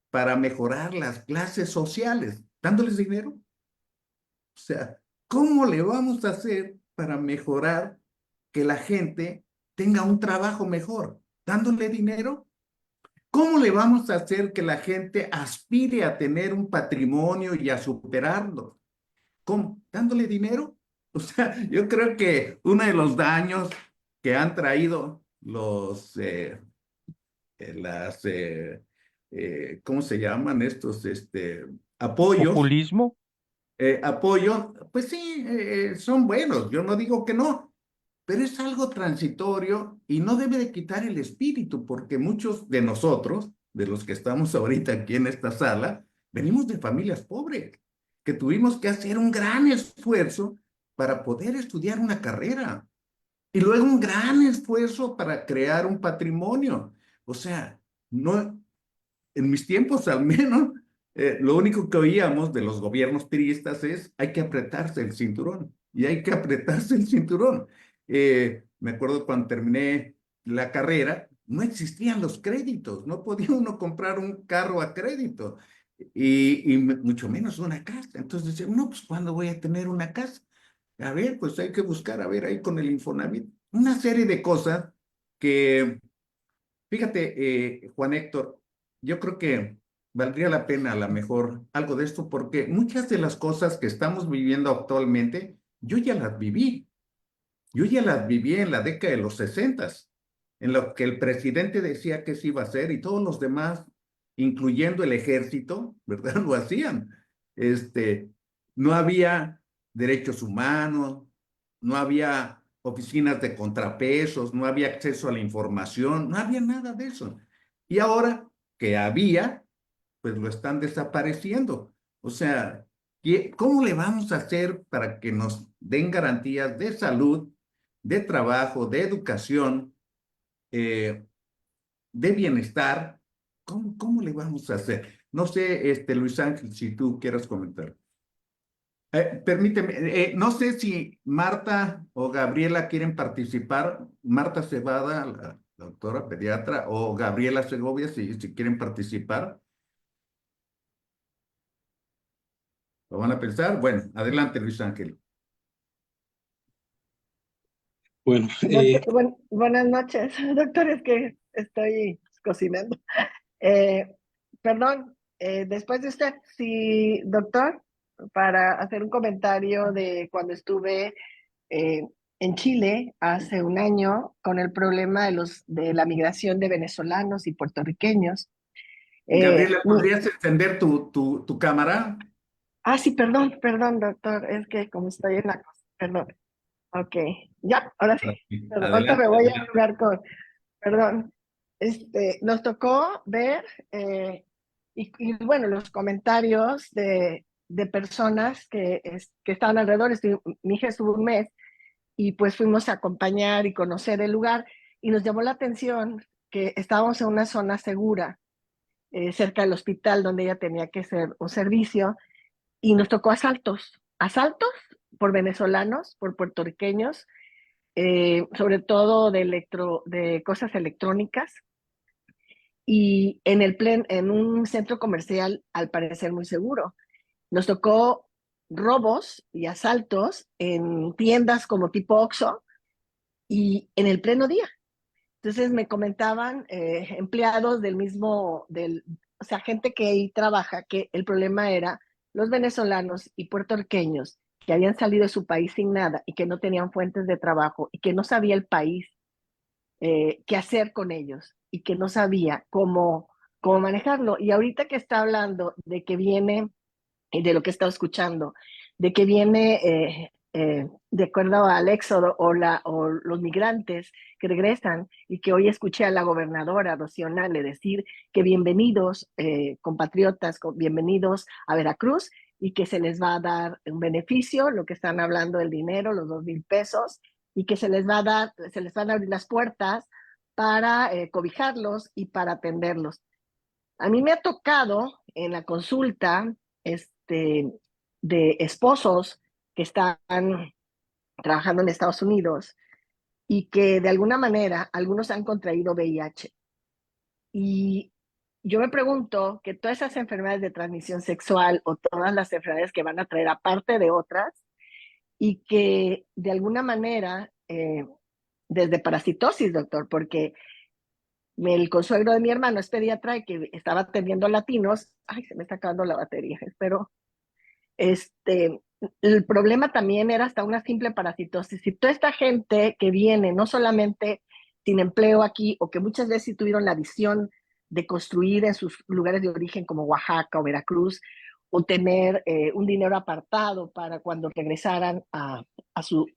para mejorar las clases sociales? ¿Dándoles dinero? O sea, ¿cómo le vamos a hacer para mejorar que la gente tenga un trabajo mejor? ¿Dándole dinero? ¿Cómo le vamos a hacer que la gente aspire a tener un patrimonio y a superarlo? ¿Cómo? ¿Dándole dinero? O sea, yo creo que uno de los daños que han traído ¿cómo se llaman estos apoyos? Populismo. Apoyo, pues sí, son buenos, yo no digo que no, pero es algo transitorio y no debe de quitar el espíritu, porque muchos de nosotros, de los que estamos ahorita aquí en esta sala, venimos de familias pobres, que tuvimos que hacer un gran esfuerzo para poder estudiar una carrera y luego un gran esfuerzo para crear un patrimonio. O sea, no, en mis tiempos al menos, lo único que oíamos de los gobiernos priistas es hay que apretarse el cinturón y hay que apretarse el cinturón. Me acuerdo cuando terminé la carrera, no existían los créditos, no podía uno comprar un carro a crédito y mucho menos una casa. Entonces decía, no, pues ¿cuándo voy a tener una casa? A ver, pues hay que buscar, a ver, ahí con el Infonavit, una serie de cosas que fíjate, Juan Héctor, yo creo que valdría la pena a lo mejor algo de esto porque muchas de las cosas que estamos viviendo actualmente, yo ya las viví. Yo ya las viví en la década de los 60, en lo que el presidente decía que se iba a hacer y todos los demás, incluyendo el ejército, ¿verdad? Lo hacían. No había derechos humanos, no había oficinas de contrapesos, no había acceso a la información, no había nada de eso. Y ahora que había, pues lo están desapareciendo. O sea, ¿cómo le vamos a hacer para que nos den garantías de salud, de trabajo, de educación, eh, de bienestar? ¿Cómo le vamos a hacer? No sé, Luis Ángel, si tú quieras comentar. Permíteme, no sé si Marta o Gabriela quieren participar. Marta Cebada, la doctora pediatra, o Gabriela Segovia, si quieren participar. ¿Lo van a pensar? Bueno, adelante, Luis Ángel. Bueno, Buenas noches, doctor, es que estoy cocinando. Perdón, después de usted, sí, doctor, para hacer un comentario de cuando estuve en Chile hace un año con el problema de la migración de venezolanos y puertorriqueños. Gabriela, ¿podrías encender tu cámara? Sí, perdón, doctor, es que como estoy en la cosa, perdón. Ok, ya, ahora sí. Perdón, ahorita me Adelante, voy a adelante. hablar perdón. Nos tocó ver, y bueno, los comentarios de personas que estaban alrededor. Mi hija estuvo un mes y pues fuimos a acompañar y conocer el lugar y nos llamó la atención que estábamos en una zona segura, cerca del hospital donde ella tenía que hacer un servicio y nos tocó asaltos. asaltos por venezolanos, por puertorriqueños, sobre todo de cosas electrónicas, y en un centro comercial, al parecer muy seguro. Nos tocó robos y asaltos en tiendas como tipo Oxxo y en el pleno día. Entonces me comentaban empleados o sea, gente que ahí trabaja, que el problema era los venezolanos y puertorriqueños que habían salido de su país sin nada y que no tenían fuentes de trabajo y que no sabía el país qué hacer con ellos y que no sabía cómo manejarlo. Y ahorita que está hablando de que viene, y de lo que he estado escuchando, de que viene, de acuerdo al éxodo o los migrantes que regresan, y que hoy escuché a la gobernadora Rocío Nale decir que bienvenidos, compatriotas, bienvenidos a Veracruz, y que se les va a dar un beneficio, lo que están hablando del dinero, los 2,000 pesos, y que se les van a abrir las puertas para cobijarlos y para atenderlos. A mí me ha tocado en la consulta de esposos que están trabajando en Estados Unidos y que de alguna manera algunos han contraído VIH. Y yo me pregunto que todas esas enfermedades de transmisión sexual o todas las enfermedades que van a traer aparte de otras, y que de alguna manera, desde parasitosis, doctor, porque el consuegro de mi hermano es pediatra y que estaba atendiendo a latinos. Ay, se me está acabando la batería, espero. El problema también era hasta una simple parasitosis. Y toda esta gente que viene, no solamente sin empleo aquí, o que muchas veces sí tuvieron la visión de construir en sus lugares de origen como Oaxaca o Veracruz, o tener un dinero apartado para cuando regresaran a su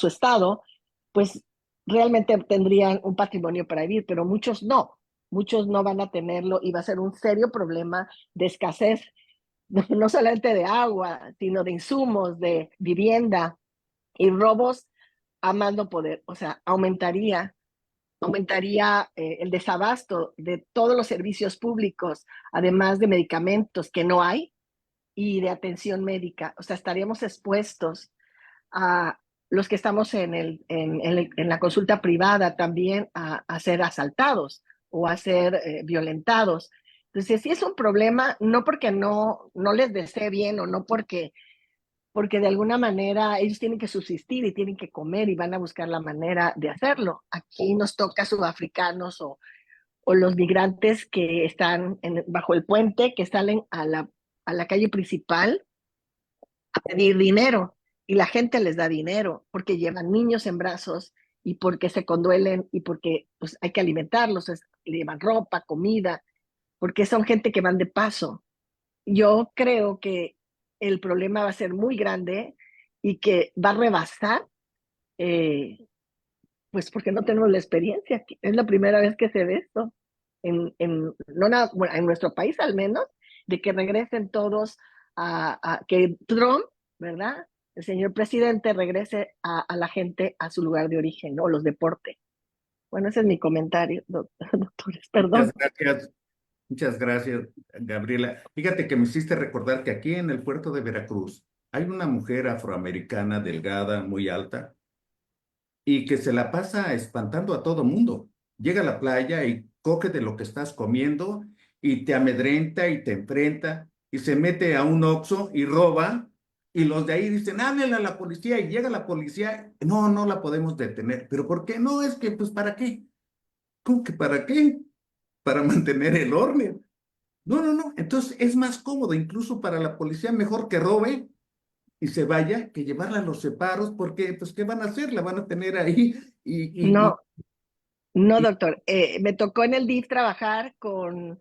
estado, pues realmente tendrían un patrimonio para vivir, pero muchos no van a tenerlo y va a ser un serio problema de escasez, no solamente de agua, sino de insumos, de vivienda y robos a más no poder. O sea, aumentaría el desabasto de todos los servicios públicos, además de medicamentos que no hay y de atención médica. O sea, estaríamos expuestos a los que estamos en la consulta privada también a ser asaltados o a ser violentados. Entonces, sí es un problema, no porque no les desee bien, o no porque de alguna manera ellos tienen que subsistir y tienen que comer y van a buscar la manera de hacerlo. Aquí nos toca sudafricanos o los migrantes que están bajo el puente, que salen a la calle principal a pedir dinero, y la gente les da dinero porque llevan niños en brazos y porque se conduelen y porque pues, hay que alimentarlos, llevan ropa, comida, porque son gente que van de paso. Yo creo que el problema va a ser muy grande y que va a rebasar, pues porque no tenemos la experiencia. Es la primera vez que se ve esto, no nada, bueno, en nuestro país al menos, de que regresen todos que Trump, ¿verdad? El señor presidente regrese a la gente a su lugar de origen, ¿no? Los deporte. Bueno, ese es mi comentario, doctores, perdón. Muchas gracias, Gabriela. Fíjate que me hiciste recordar que aquí en el puerto de Veracruz hay una mujer afroamericana delgada, muy alta, y que se la pasa espantando a todo mundo. Llega a la playa y coge de lo que estás comiendo y te amedrenta y te enfrenta y se mete a un Oxxo y roba, y los de ahí dicen, háblenle a la policía, y llega la policía, no la podemos detener. ¿Pero por qué? No, es que, pues, ¿para qué? ¿Cómo que para qué? Para mantener el orden. No. Entonces es más cómodo, incluso para la policía, mejor que robe y se vaya, que llevarla a los separos, porque, pues, ¿qué van a hacer? La van a tener ahí No, no, doctor. Me tocó en el DIF trabajar con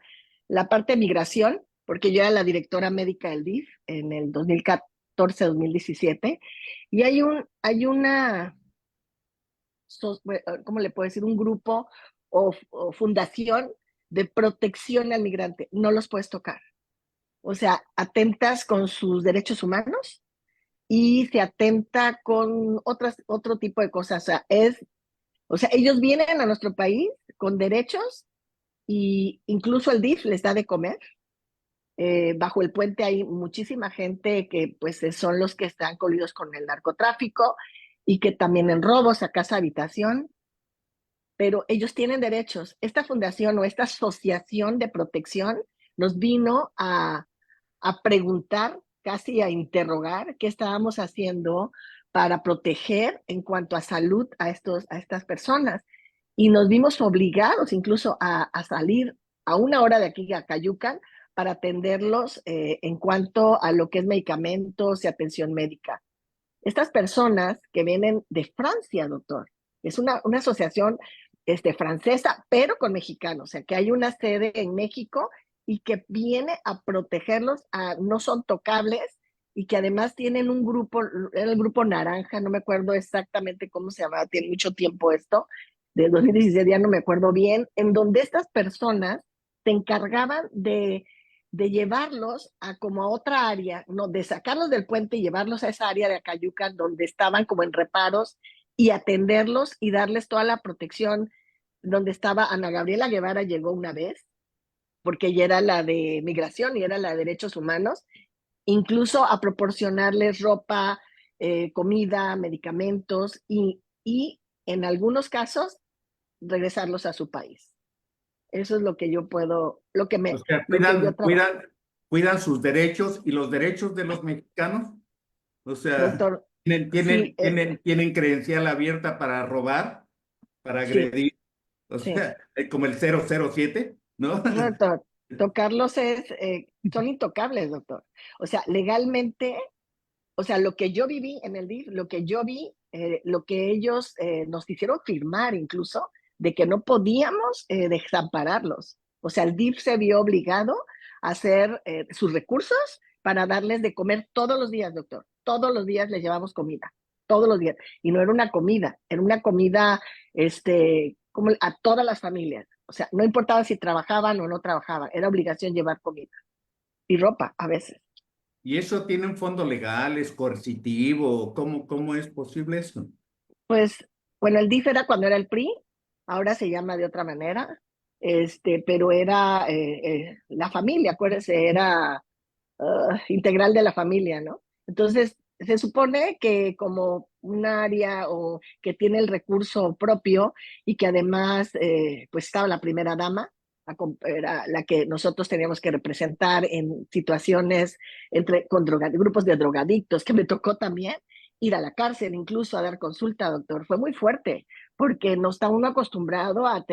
la parte de migración, porque yo era la directora médica del DIF en el 2014-2017, y hay una, ¿cómo le puedo decir? Un grupo o fundación de protección al migrante. No los puedes tocar. O sea, atentas con sus derechos humanos y se atenta con otro tipo de cosas. O sea, ellos vienen a nuestro país con derechos, y incluso el DIF les da de comer, Bajo el puente hay muchísima gente que pues son los que están coludidos con el narcotráfico y que también en robos a casa habitación, pero ellos tienen derechos. Esta fundación o esta asociación de protección nos vino a preguntar, casi a interrogar qué estábamos haciendo para proteger en cuanto a salud a estas personas. Y nos vimos obligados incluso a salir a una hora de aquí a Cayucan para atenderlos en cuanto a lo que es medicamentos y atención médica. Estas personas que vienen de Francia, doctor, es una asociación francesa, pero con mexicanos, o sea, que hay una sede en México y que viene a protegerlos, no son tocables y que además tienen un grupo, era el grupo Naranja, no me acuerdo exactamente cómo se llamaba, tiene mucho tiempo esto, de 2016 ya no me acuerdo bien, en donde estas personas se encargaban de llevarlos a como a otra área, no, de sacarlos del puente y llevarlos a esa área de Acayucan donde estaban como en reparos y atenderlos y darles toda la protección. Donde estaba Ana Gabriela Guevara llegó una vez, porque ella era la de migración y era la de derechos humanos, incluso a proporcionarles ropa, comida, medicamentos y en algunos casos regresarlos a su país. Eso es lo que yo puedo, lo que O sea, lo que yo trabajo. cuidan sus derechos y los derechos de los mexicanos. O sea, Doctor, sí, tienen credencial abierta para robar, para sí, agredir. O sí. sea, como el 007, ¿no? No, doctor, tocarlos son intocables, doctor. O sea, legalmente, o sea, lo que yo viví en el DIF, lo que yo vi, lo que ellos nos hicieron firmar incluso, de que no podíamos desampararlos. O sea, el DIF se vio obligado a hacer sus recursos para darles de comer todos los días, doctor. Todos los días les llevamos comida, todos los días. Y no era una comida, como a todas las familias. O sea, no importaba si trabajaban o no trabajaban, era obligación llevar comida y ropa a veces. ¿Y eso tiene un fondo legal, es coercitivo? ¿Cómo es posible eso? Pues, bueno, el DIF era cuando era el PRI, ahora se llama de otra manera, pero era la familia, acuérdese, era integral de la familia, ¿no? Entonces, se supone que como un área o que tiene el recurso propio y que además, pues estaba la primera dama, era la que nosotros teníamos que representar en situaciones con grupos de drogadictos, que me tocó también ir a la cárcel, incluso a dar consulta, doctor. Fue muy fuerte, porque no está uno acostumbrado a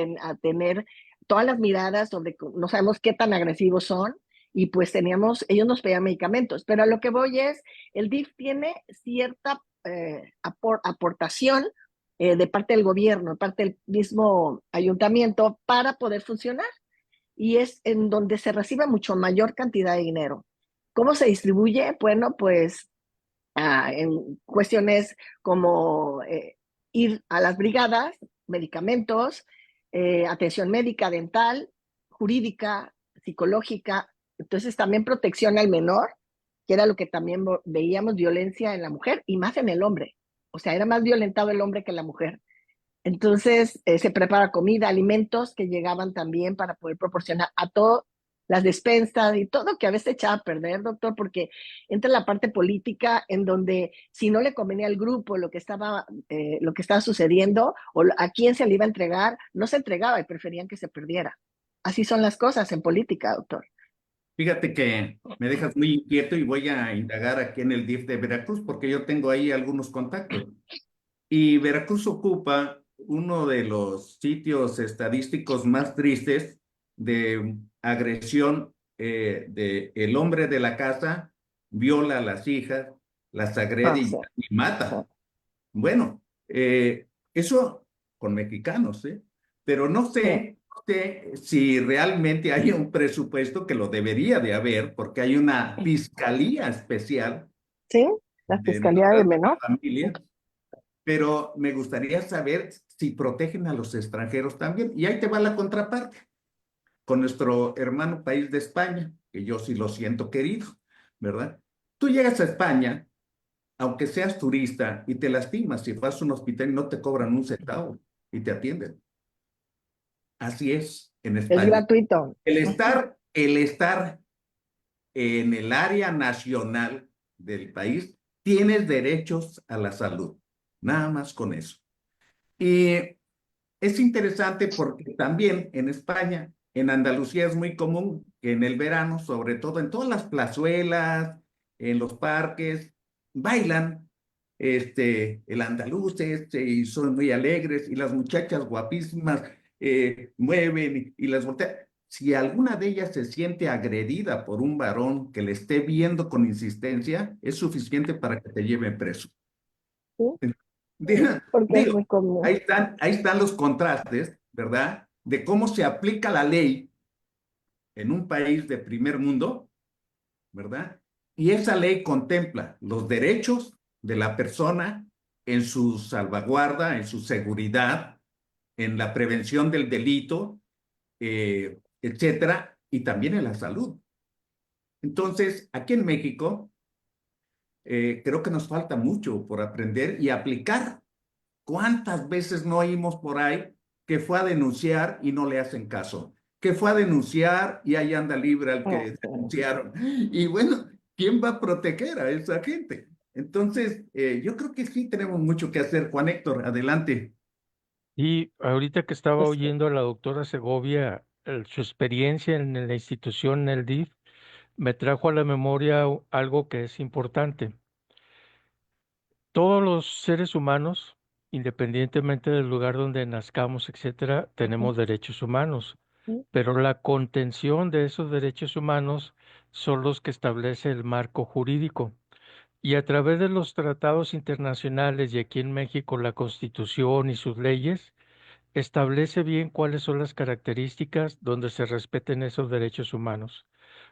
tener todas las miradas sobre, no sabemos qué tan agresivos son, y pues ellos nos pedían medicamentos, pero a lo que voy es, el DIF tiene cierta aportación de parte del gobierno, de parte del mismo ayuntamiento para poder funcionar, y es en donde se recibe mucho mayor cantidad de dinero. ¿Cómo se distribuye? Bueno, pues en cuestiones como ir a las brigadas, medicamentos, atención médica, dental, jurídica, psicológica, entonces también protección al menor, que era lo que también veíamos, violencia en la mujer y más en el hombre. O sea, era más violentado el hombre que la mujer. Entonces, se prepara comida, alimentos que llegaban también para poder proporcionar a todas las despensas y todo que a veces echaba a perder, doctor, porque entra la parte política en donde si no le convenía al grupo lo que estaba sucediendo o a quién se le iba a entregar, no se entregaba y preferían que se perdiera. Así son las cosas en política, doctor. Fíjate que me dejas muy inquieto y voy a indagar aquí en el DIF de Veracruz porque yo tengo ahí algunos contactos. Y Veracruz ocupa uno de los sitios estadísticos más tristes de agresión de el hombre de la casa, viola a las hijas, las agrede Ah, sí, y sí, mata. Bueno, eso con mexicanos, ¿eh? Pero sí, no sé si realmente hay un presupuesto que lo debería de haber, porque hay una fiscalía especial sí, la de Fiscalía de nuestras Menor. familias, pero me gustaría saber si protegen a los extranjeros también. Y ahí te va la contraparte, con nuestro hermano país de España, que yo sí lo siento querido, ¿verdad? Tú llegas a España, aunque seas turista y te lastimas, si vas a un hospital y no te cobran un centavo y te atienden. Así es en Es España. gratuito. El estar en el área nacional del país, tienes derechos a la salud. Nada más con eso. Y es interesante porque también en España, en Andalucía es muy común que en el verano, sobre todo en todas las plazuelas, en los parques, bailan el andaluz y son muy alegres y las muchachas guapísimas mueven y las voltean. Si alguna de ellas se siente agredida por un varón que le esté viendo con insistencia, es suficiente para que te lleve preso. ¿sí? Porque es Digo, muy común. ahí están los contrastes, ¿verdad? De cómo se aplica la ley en un país de primer mundo, ¿verdad? Y esa ley contempla los derechos de la persona en su salvaguarda, en su seguridad, en la prevención del delito, etcétera, y también en la salud. Entonces, aquí en México, creo que nos falta mucho por aprender y aplicar. ¿Cuántas veces no oímos por ahí que fue a denunciar y no le hacen caso? Que fue a denunciar y ahí anda libre al Ah, que sí. denunciaron. Y bueno, ¿quién va a proteger a esa gente? Entonces, yo creo que sí tenemos mucho que hacer. Juan Héctor, adelante. Y ahorita que estaba Pues, oyendo a la doctora Segovia, su experiencia en la institución, en el DIF, me trajo a la memoria algo que es importante. Todos los seres humanos, independientemente del lugar donde nazcamos, etcétera, ujú, tenemos derechos humanos, sí, pero la contención de esos derechos humanos son los que establece el marco jurídico. Y a través de los tratados internacionales y aquí en México la Constitución y sus leyes, establece bien cuáles son las características donde se respeten esos derechos humanos.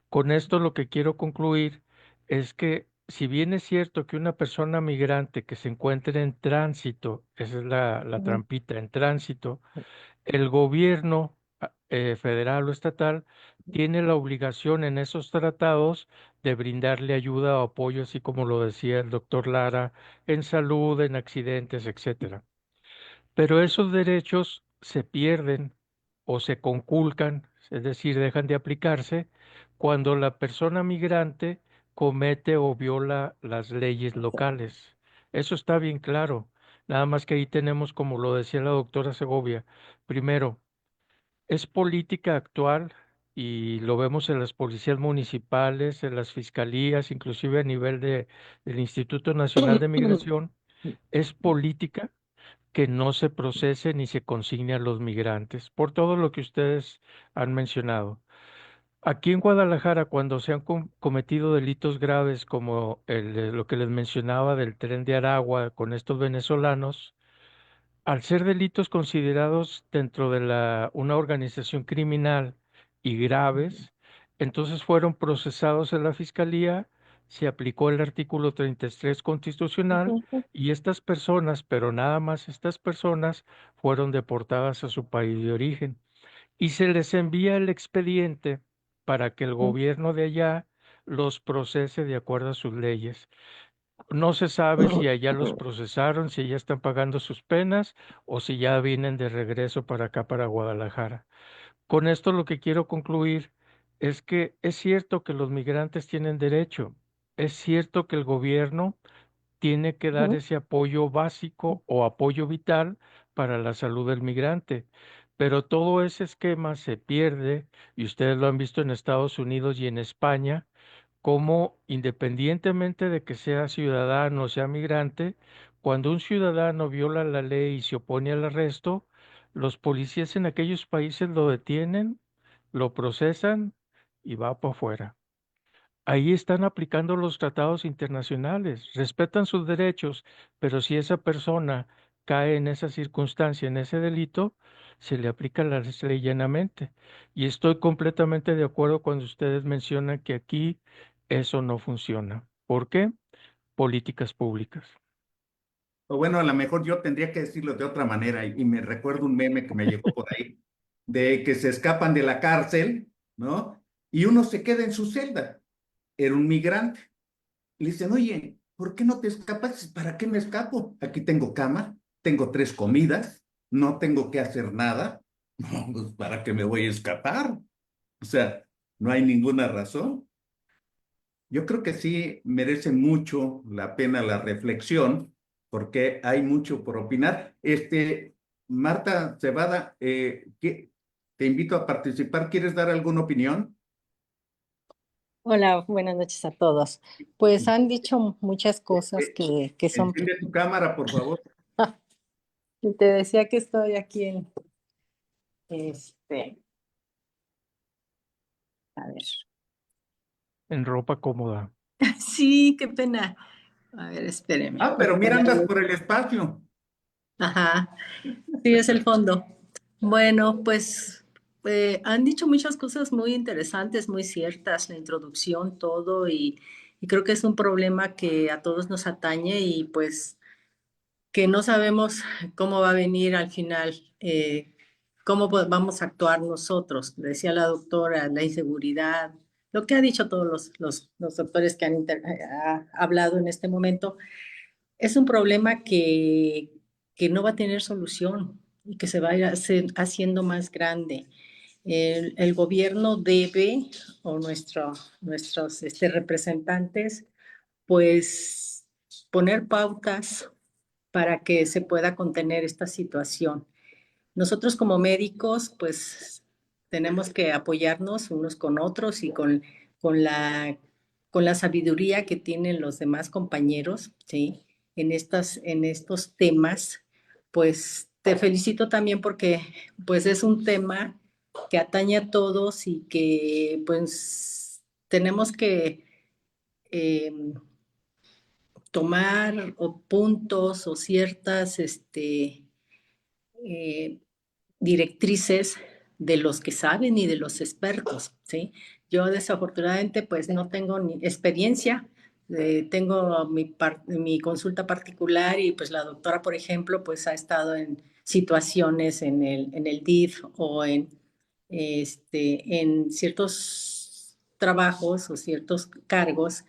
Con esto lo que quiero concluir es que si bien es cierto que una persona migrante que se encuentre en tránsito, esa es la ujú, trampita, en tránsito, el gobierno federal o estatal tiene la obligación en esos tratados de brindarle ayuda o apoyo, así como lo decía el doctor Lara, en salud, en accidentes, etcétera. Pero esos derechos se pierden o se conculcan, es decir, dejan de aplicarse cuando la persona migrante comete o viola las leyes locales. Eso está bien claro. Nada más que ahí tenemos, como lo decía la doctora Segovia, primero, es política actual y lo vemos en las policías municipales, en las fiscalías, inclusive a nivel del Instituto Nacional de Migración, es política que no se procese ni se consigne a los migrantes, por todo lo que ustedes han mencionado. Aquí en Guadalajara, cuando se han cometido delitos graves como lo que les mencionaba del tren de Aragua con estos venezolanos, al ser delitos considerados dentro de una organización criminal y graves, entonces fueron procesados en la fiscalía, se aplicó el artículo 33 constitucional ujú, y estas personas, pero nada más estas personas, fueron deportadas a su país de origen y se les envía el expediente para que el ujú, gobierno de allá los procese de acuerdo a sus leyes. No se sabe si allá los procesaron, si ya están pagando sus penas o si ya vienen de regreso para acá, para Guadalajara. Con esto lo que quiero concluir es que es cierto que los migrantes tienen derecho, es cierto que el gobierno tiene que dar ujú, ese apoyo básico o apoyo vital para la salud del migrante, pero todo ese esquema se pierde, y ustedes lo han visto en Estados Unidos y en España, como independientemente de que sea ciudadano o sea migrante, cuando un ciudadano viola la ley y se opone al arresto, los policías en aquellos países lo detienen, lo procesan y va para afuera. Ahí están aplicando los tratados internacionales, respetan sus derechos, pero si esa persona cae en esa circunstancia, en ese delito, se le aplica la ley llanamente. Y estoy completamente de acuerdo cuando ustedes mencionan que aquí eso no funciona. ¿Por qué? Políticas públicas. O bueno, a lo mejor yo tendría que decirlo de otra manera y me recuerdo un meme que me llegó por ahí, de que se escapan de la cárcel, ¿no? Y uno se queda en su celda. Era un migrante. Le dicen, oye, ¿por qué no te escapas? ¿Para qué me escapo? Aquí tengo cama, tengo 3 comidas, no tengo que hacer nada. No, pues ¿para qué me voy a escapar? O sea, no hay ninguna razón. yo creo que sí merece mucho la pena la reflexión, porque hay mucho por opinar. Marta Cebada, te invito a participar. ¿Quieres dar alguna opinión? Hola, buenas noches a todos. Pues han dicho muchas cosas Eh, que son... Enciende tu cámara, por favor. Y te decía que estoy aquí en, este, a ver. En ropa cómoda. Sí, qué pena. A ver, espéreme. Ah, pero mira, andas por el espacio. Ajá, sí, es el fondo. Bueno, pues han dicho muchas cosas muy interesantes, muy ciertas, la introducción, todo, y creo que es un problema que a todos nos atañe y pues que no sabemos cómo va a venir al final, cómo vamos a actuar nosotros. Decía la doctora, la inseguridad, lo que ha dicho todos los doctores que han hablado en este momento, es un problema que no va a tener solución y que se va a ir haciendo más grande. El gobierno debe, o nuestros representantes, pues poner pautas para que se pueda contener esta situación. Nosotros como médicos, pues tenemos que apoyarnos unos con otros y con con la sabiduría que tienen los demás compañeros, ¿sí? En estos temas, pues te felicito también porque pues es un tema que atañe a todos y que pues tenemos que tomar o puntos o ciertas eh, directrices de los que saben y de los expertos, ¿sí? Yo desafortunadamente pues no tengo ni experiencia, tengo mi consulta particular y pues la doctora, por ejemplo, pues ha estado en situaciones en el DIF o en ciertos trabajos o ciertos cargos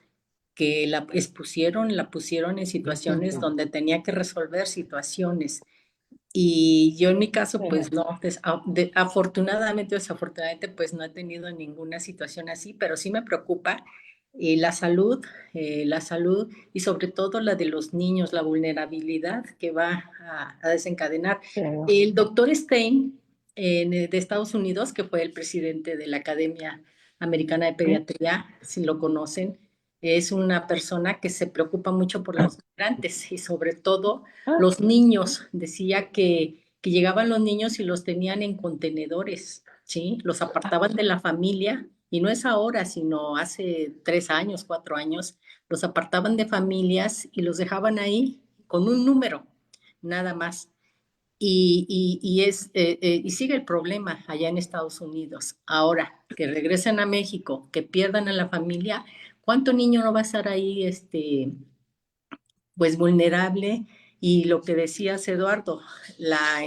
que la pusieron en situaciones donde tenía que resolver situaciones. Y yo en mi caso, pues no, afortunadamente o desafortunadamente, pues no he tenido ninguna situación así, pero sí me preocupa la salud y sobre todo la de los niños, la vulnerabilidad que va a desencadenar. Pero, El doctor Stein de Estados Unidos, que fue el presidente de la Academia Americana de Pediatría, si lo conocen, es una persona que se preocupa mucho por los migrantes y sobre todo los niños. Decía que llegaban los niños y los tenían en contenedores, ¿sí? Los apartaban de la familia y no es ahora, sino hace 3 años, 4 años, los apartaban de familias y los dejaban ahí con un número, nada más. Y sigue el problema allá en Estados Unidos. Ahora, que regresen a México, que pierdan a la familia, ¿cuánto niño no va a estar ahí, pues vulnerable? Y lo que decías, Eduardo, la,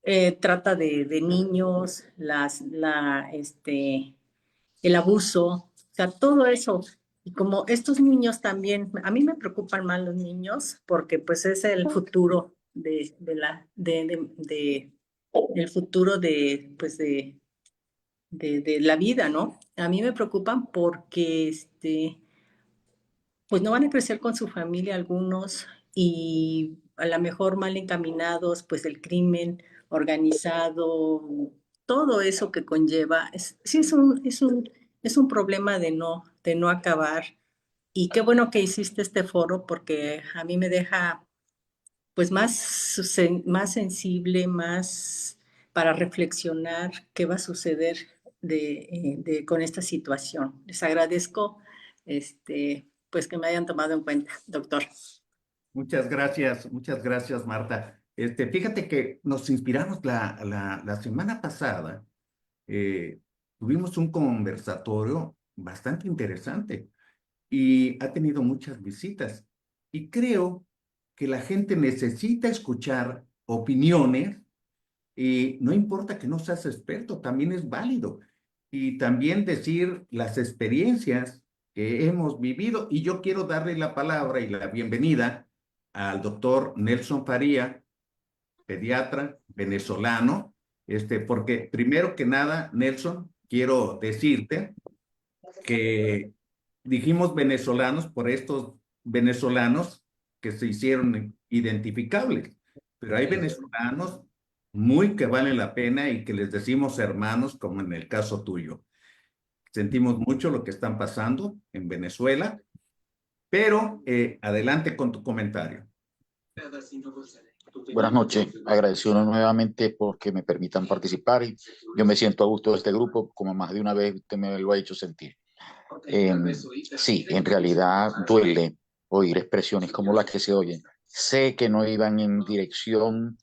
eh, trata de niños, el abuso, o sea, todo eso. Y como estos niños también, a mí me preocupan más los niños porque pues es el futuro el futuro pues de la vida, ¿no? A mí me preocupan porque pues no van a crecer con su familia algunos y a lo mejor mal encaminados, pues el crimen organizado, todo eso que conlleva, sí es un problema de no acabar. Y qué bueno que hiciste este foro porque a mí me deja pues más sensible, más para reflexionar qué va a suceder con esta situación. Les agradezco pues que me hayan tomado en cuenta, doctor. Muchas gracias, Marta. Fíjate que nos inspiramos la semana pasada. eh, Tuvimos un conversatorio bastante interesante y ha tenido muchas visitas. Y creo que la gente necesita escuchar opiniones y no importa que no seas experto, también es válido. Y también decir las experiencias que hemos vivido. Y yo quiero darle la palabra y la bienvenida al doctor Nelson Faría, pediatra venezolano, porque primero que nada, Nelson, quiero decirte que dijimos venezolanos por estos venezolanos que se hicieron identificables, pero hay venezolanos muy que valen la pena y que les decimos hermanos, como en el caso tuyo. Sentimos mucho lo que están pasando en Venezuela, pero adelante con tu comentario. Buenas noches, agradecido nuevamente porque me permitan participar y yo me siento a gusto de este grupo, como más de una vez usted me lo ha hecho sentir. Sí, en realidad duele oír expresiones como las que se oyen. Sé que no iban en dirección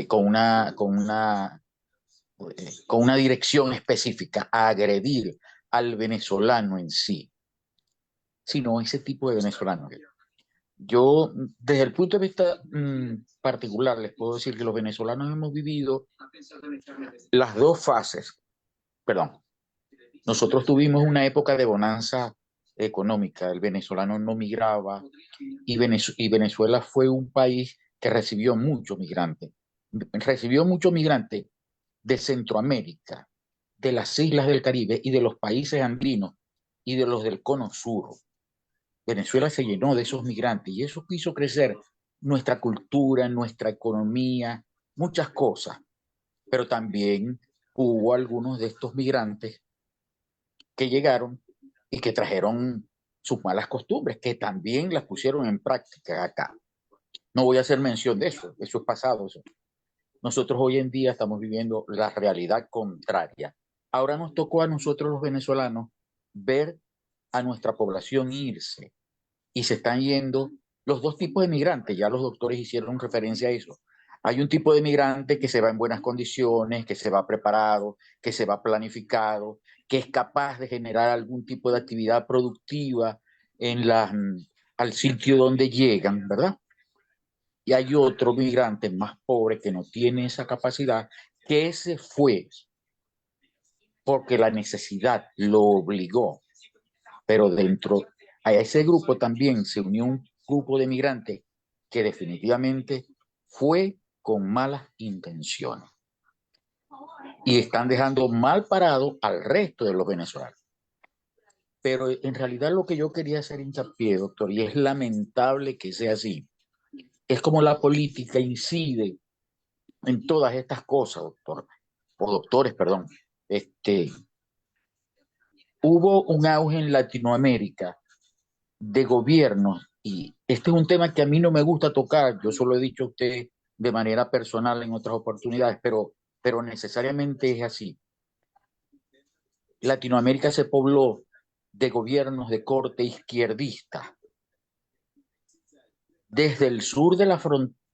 con una dirección específica a agredir al venezolano en sí, sino ese tipo de venezolanos. Yo, desde el punto de vista particular, les puedo decir que los venezolanos hemos vivido las dos fases. Perdón, nosotros tuvimos una época de bonanza económica, el venezolano no migraba y Venezuela fue un país que recibió muchos migrantes. Recibió muchos migrantes de Centroamérica, de las islas del Caribe y de los países andinos y de los del Cono Sur. Venezuela se llenó de esos migrantes y eso hizo crecer nuestra cultura, nuestra economía, muchas cosas. Pero también hubo algunos de estos migrantes que llegaron y que trajeron sus malas costumbres, que también las pusieron en práctica acá. No voy a hacer mención de eso es pasado. Eso. Nosotros hoy en día estamos viviendo la realidad contraria. Ahora nos tocó a nosotros los venezolanos ver a nuestra población irse y se están yendo los dos tipos de migrantes, ya los doctores hicieron referencia a eso. Hay un tipo de migrante que se va en buenas condiciones, que se va preparado, que se va planificado, que es capaz de generar algún tipo de actividad productiva al sitio donde llegan, ¿verdad? Y hay otro migrante más pobre que no tiene esa capacidad, que ese fue porque la necesidad lo obligó, pero dentro a ese grupo también se unió un grupo de migrantes que definitivamente fue con malas intenciones y están dejando mal parado al resto de los venezolanos. Pero en realidad lo que yo quería hacer hincapié, doctor, y es lamentable que sea así, es como la política incide en todas estas cosas, doctor, o doctores, perdón. Hubo un auge en Latinoamérica de gobiernos, y este es un tema que a mí no me gusta tocar, yo solo he dicho a usted de manera personal en otras oportunidades, pero necesariamente es así. Latinoamérica se pobló de gobiernos de corte izquierdista. Desde el sur de la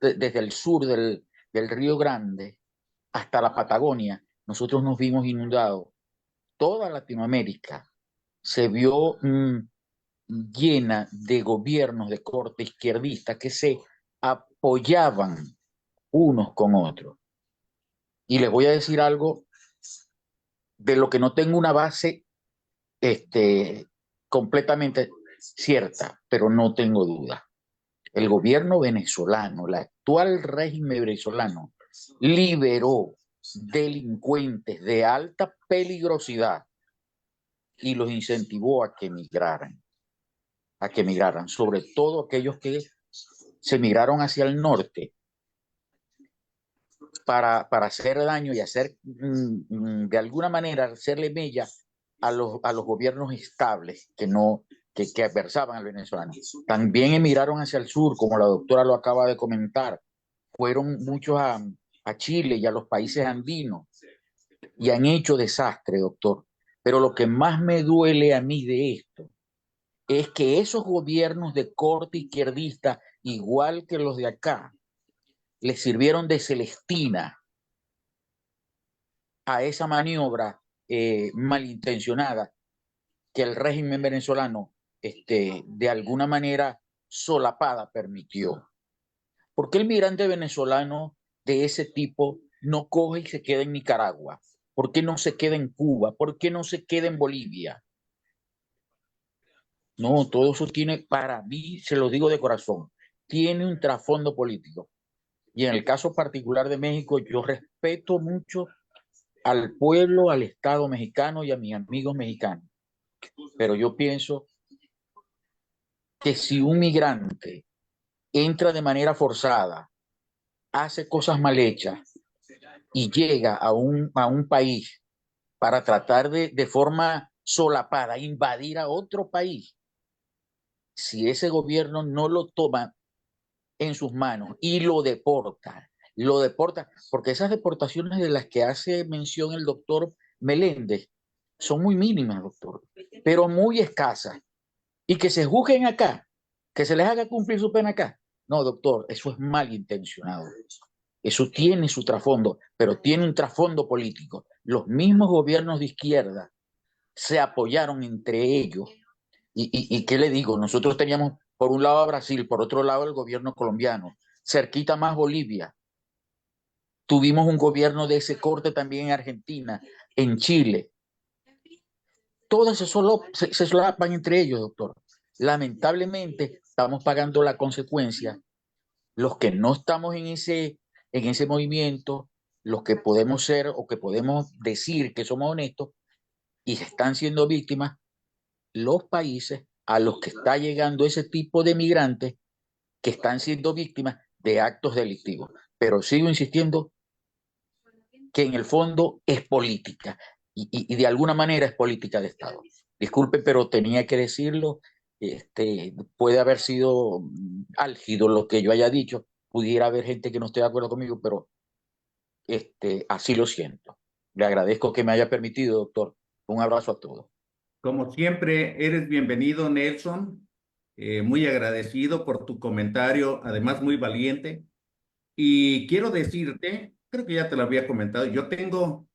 desde el sur del Río Grande hasta la Patagonia, nosotros nos vimos inundados. Toda Latinoamérica se vio llena de gobiernos de corte izquierdista que se apoyaban unos con otros. Y les voy a decir algo de lo que no tengo una base completamente cierta, pero no tengo duda. El gobierno venezolano, el actual régimen venezolano, liberó delincuentes de alta peligrosidad y los incentivó a que emigraran, sobre todo aquellos que se migraron hacia el norte para hacer daño y hacer, de alguna manera, hacerle mella a los gobiernos estables que adversaban al venezolano. También emigraron hacia el sur, como la doctora lo acaba de comentar. Fueron muchos a Chile y a los países andinos y han hecho desastre, doctor. Pero lo que más me duele a mí de esto es que esos gobiernos de corte izquierdista, igual que los de acá, les sirvieron de celestina a esa maniobra malintencionada que el régimen venezolano de alguna manera solapada permitió. ¿Por qué el migrante venezolano de ese tipo no coge y se queda en Nicaragua? ¿Por qué no se queda en Cuba? ¿Por qué no se queda en Bolivia? No, todo eso tiene, para mí, se lo digo de corazón, tiene un trasfondo político. Y en el caso particular de México, yo respeto mucho al pueblo, al Estado mexicano y a mis amigos mexicanos. Pero yo pienso que si un migrante entra de manera forzada, hace cosas mal hechas y llega a un país para tratar de forma solapada invadir a otro país, si ese gobierno no lo toma en sus manos y lo deporta, porque esas deportaciones de las que hace mención el doctor Meléndez son muy mínimas, doctor, pero muy escasas, y que se juzguen acá, que se les haga cumplir su pena acá. No, doctor, eso es malintencionado. Eso tiene su trasfondo, pero tiene un trasfondo político. Los mismos gobiernos de izquierda se apoyaron entre ellos. ¿Y qué le digo? Nosotros teníamos por un lado a Brasil, por otro lado el gobierno colombiano, cerquita más Bolivia. Tuvimos un gobierno de ese corte también en Argentina, en Chile. Todos se solapan entre ellos, doctor. Lamentablemente estamos pagando la consecuencia. Los que no estamos en ese movimiento, los que podemos ser o que podemos decir que somos honestos y están siendo víctimas, los países a los que está llegando ese tipo de migrantes que están siendo víctimas de actos delictivos. Pero sigo insistiendo que en el fondo es política y de alguna manera es política de Estado. Disculpe, pero tenía que decirlo. Puede haber sido álgido lo que yo haya dicho. Pudiera haber gente que no esté de acuerdo conmigo, pero así lo siento. Le agradezco que me haya permitido, doctor. Un abrazo a todos. Como siempre, eres bienvenido, Nelson. Muy agradecido por tu comentario, además muy valiente. Y quiero decirte, creo que ya te lo había comentado, yo tengo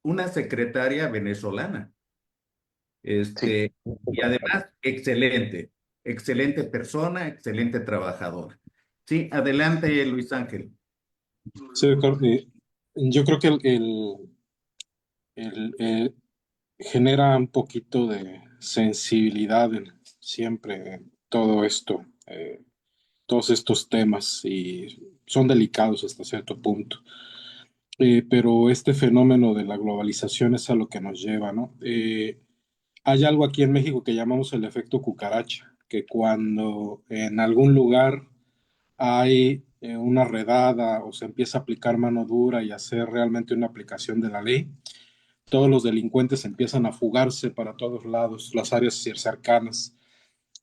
una secretaria venezolana. Sí. Y además, excelente, excelente persona, excelente trabajador. Sí, adelante, Luis Ángel. Sí, doctor, yo creo que genera un poquito de sensibilidad siempre en todo esto, todos estos temas, y son delicados hasta cierto punto. Pero este fenómeno de la globalización es a lo que nos lleva, ¿no? Hay algo aquí en México que llamamos el efecto cucaracha, que cuando en algún lugar hay una redada o se empieza a aplicar mano dura y hacer realmente una aplicación de la ley, todos los delincuentes empiezan a fugarse para todos lados, las áreas cercanas,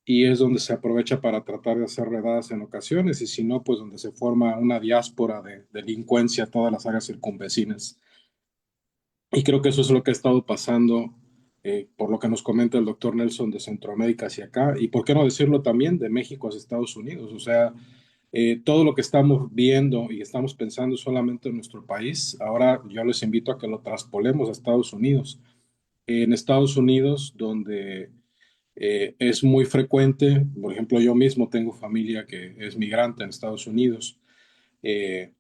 y es donde se aprovecha para tratar de hacer redadas en ocasiones, y si no, pues donde se forma una diáspora de delincuencia a todas las áreas circunvecinas. Y creo que eso es lo que ha estado pasando, por lo que nos comenta el doctor Nelson, de Centroamérica hacia acá, y por qué no decirlo también de México hacia Estados Unidos. O sea, todo lo que estamos viendo y estamos pensando solamente en nuestro país, ahora yo les invito a que lo traspolemos a Estados Unidos. En Estados Unidos, donde es muy frecuente, por ejemplo, yo mismo tengo familia que es migrante en Estados Unidos, eh,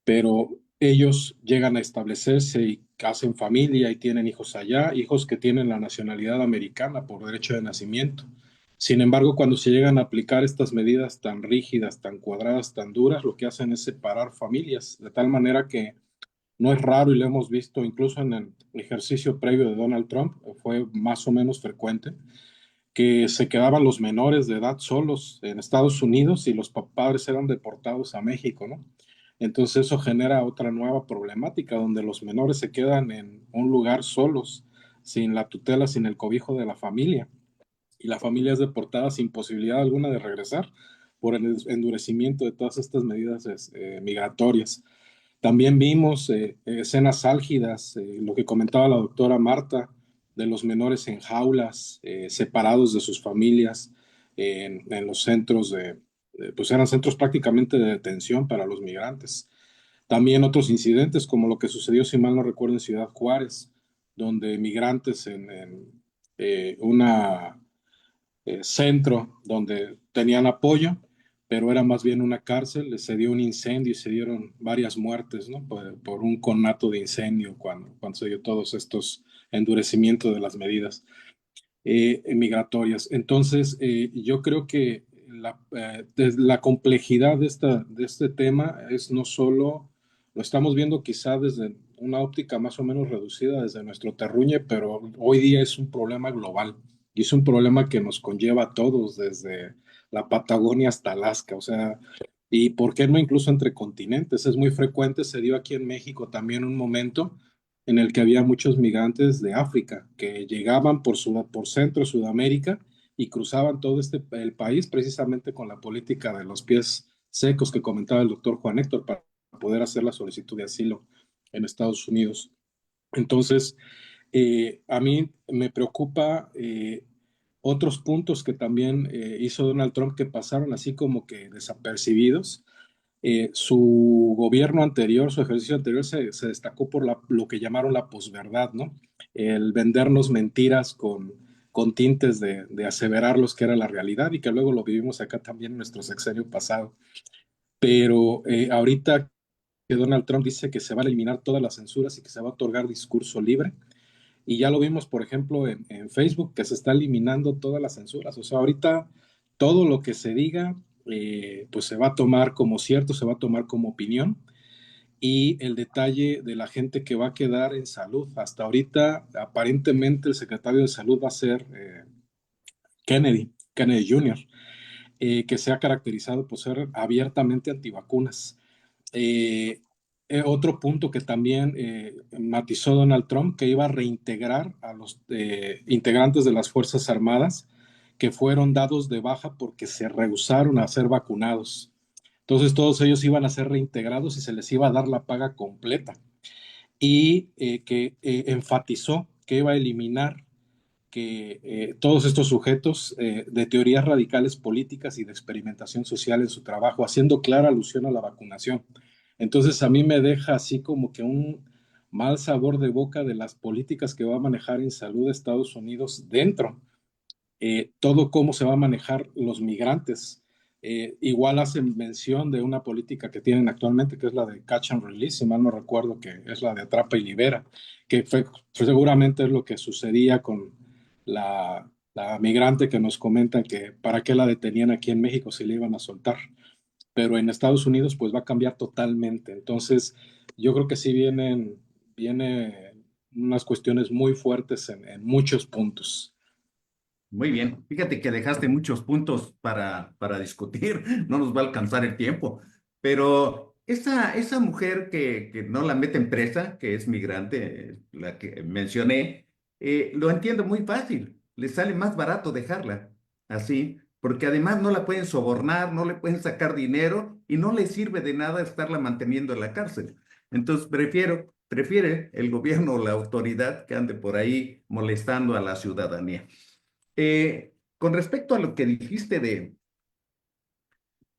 pero ellos llegan a establecerse y hacen familia y tienen hijos allá, hijos que tienen la nacionalidad americana por derecho de nacimiento. Sin embargo, cuando se llegan a aplicar estas medidas tan rígidas, tan cuadradas, tan duras, lo que hacen es separar familias, de tal manera que no es raro, y lo hemos visto incluso en el ejercicio previo de Donald Trump, fue más o menos frecuente, que se quedaban los menores de edad solos en Estados Unidos y los padres eran deportados a México, ¿no? Entonces eso genera otra nueva problemática, donde los menores se quedan en un lugar solos, sin la tutela, sin el cobijo de la familia, y la familia es deportada sin posibilidad alguna de regresar por el endurecimiento de todas estas medidas migratorias. También vimos escenas álgidas, lo que comentaba la doctora Marta, de los menores en jaulas, separados de sus familias, en los centros pues eran centros prácticamente de detención para los migrantes. También otros incidentes, como lo que sucedió, si mal no recuerdo, en Ciudad Juárez, donde migrantes en una centro donde tenían apoyo, pero era más bien una cárcel, se dio un incendio y se dieron varias muertes, ¿no? Por un conato de incendio cuando se dio todos estos endurecimientos de las medidas migratorias. Entonces, yo creo que la complejidad de este tema es no solo, lo estamos viendo quizá desde una óptica más o menos reducida desde nuestro terruñe, pero hoy día es un problema global y es un problema que nos conlleva a todos, desde la Patagonia hasta Alaska, o sea, y por qué no incluso entre continentes. Es muy frecuente, se dio aquí en México también un momento en el que había muchos migrantes de África que llegaban por Centro, Sudamérica y cruzaban todo el país precisamente con la política de los pies secos que comentaba el doctor Juan Héctor para poder hacer la solicitud de asilo en Estados Unidos. Entonces, a mí me preocupa otros puntos que también hizo Donald Trump que pasaron así como que desapercibidos. Su gobierno anterior, su ejercicio anterior se destacó por lo que llamaron la posverdad, ¿no? El vendernos mentiras con tintes de aseverarlos que era la realidad y que luego lo vivimos acá también en nuestro sexenio pasado. Pero ahorita que Donald Trump dice que se va a eliminar todas las censuras y que se va a otorgar discurso libre, y ya lo vimos, por ejemplo, en Facebook, que se está eliminando todas las censuras. O sea, ahorita todo lo que se diga, pues se va a tomar como cierto, se va a tomar como opinión. Y el detalle de la gente que va a quedar en salud. Hasta ahorita, aparentemente, el secretario de salud va a ser Kennedy Jr., que se ha caracterizado por ser abiertamente antivacunas. Eh, Otro punto que también matizó Donald Trump, que iba a reintegrar a los integrantes de las Fuerzas Armadas que fueron dados de baja porque se rehusaron a ser vacunados. Entonces todos ellos iban a ser reintegrados y se les iba a dar la paga completa. Y que enfatizó que iba a eliminar que todos estos sujetos de teorías radicales políticas y de experimentación social en su trabajo, haciendo clara alusión a la vacunación. Entonces a mí me deja así como que un mal sabor de boca de las políticas que va a manejar en salud de Estados Unidos dentro, todo cómo se va a manejar los migrantes. Igual hacen mención de una política que tienen actualmente, que es la de catch and release, si mal no recuerdo, que es la de atrapa y libera, que seguramente es lo que sucedía con la migrante que nos comentan que para qué la detenían aquí en México si le iban a soltar. Pero en Estados Unidos pues va a cambiar totalmente. Entonces yo creo que sí viene unas cuestiones muy fuertes en muchos puntos. Muy bien. Fíjate que dejaste muchos puntos para discutir. No nos va a alcanzar el tiempo. Pero esa mujer que no la meten presa, que es migrante, la que mencioné, lo entiendo muy fácil. Le sale más barato dejarla así, porque además no la pueden sobornar, no le pueden sacar dinero y no le sirve de nada estarla manteniendo en la cárcel. Entonces prefiere el gobierno o la autoridad que ande por ahí molestando a la ciudadanía. Con respecto a lo que dijiste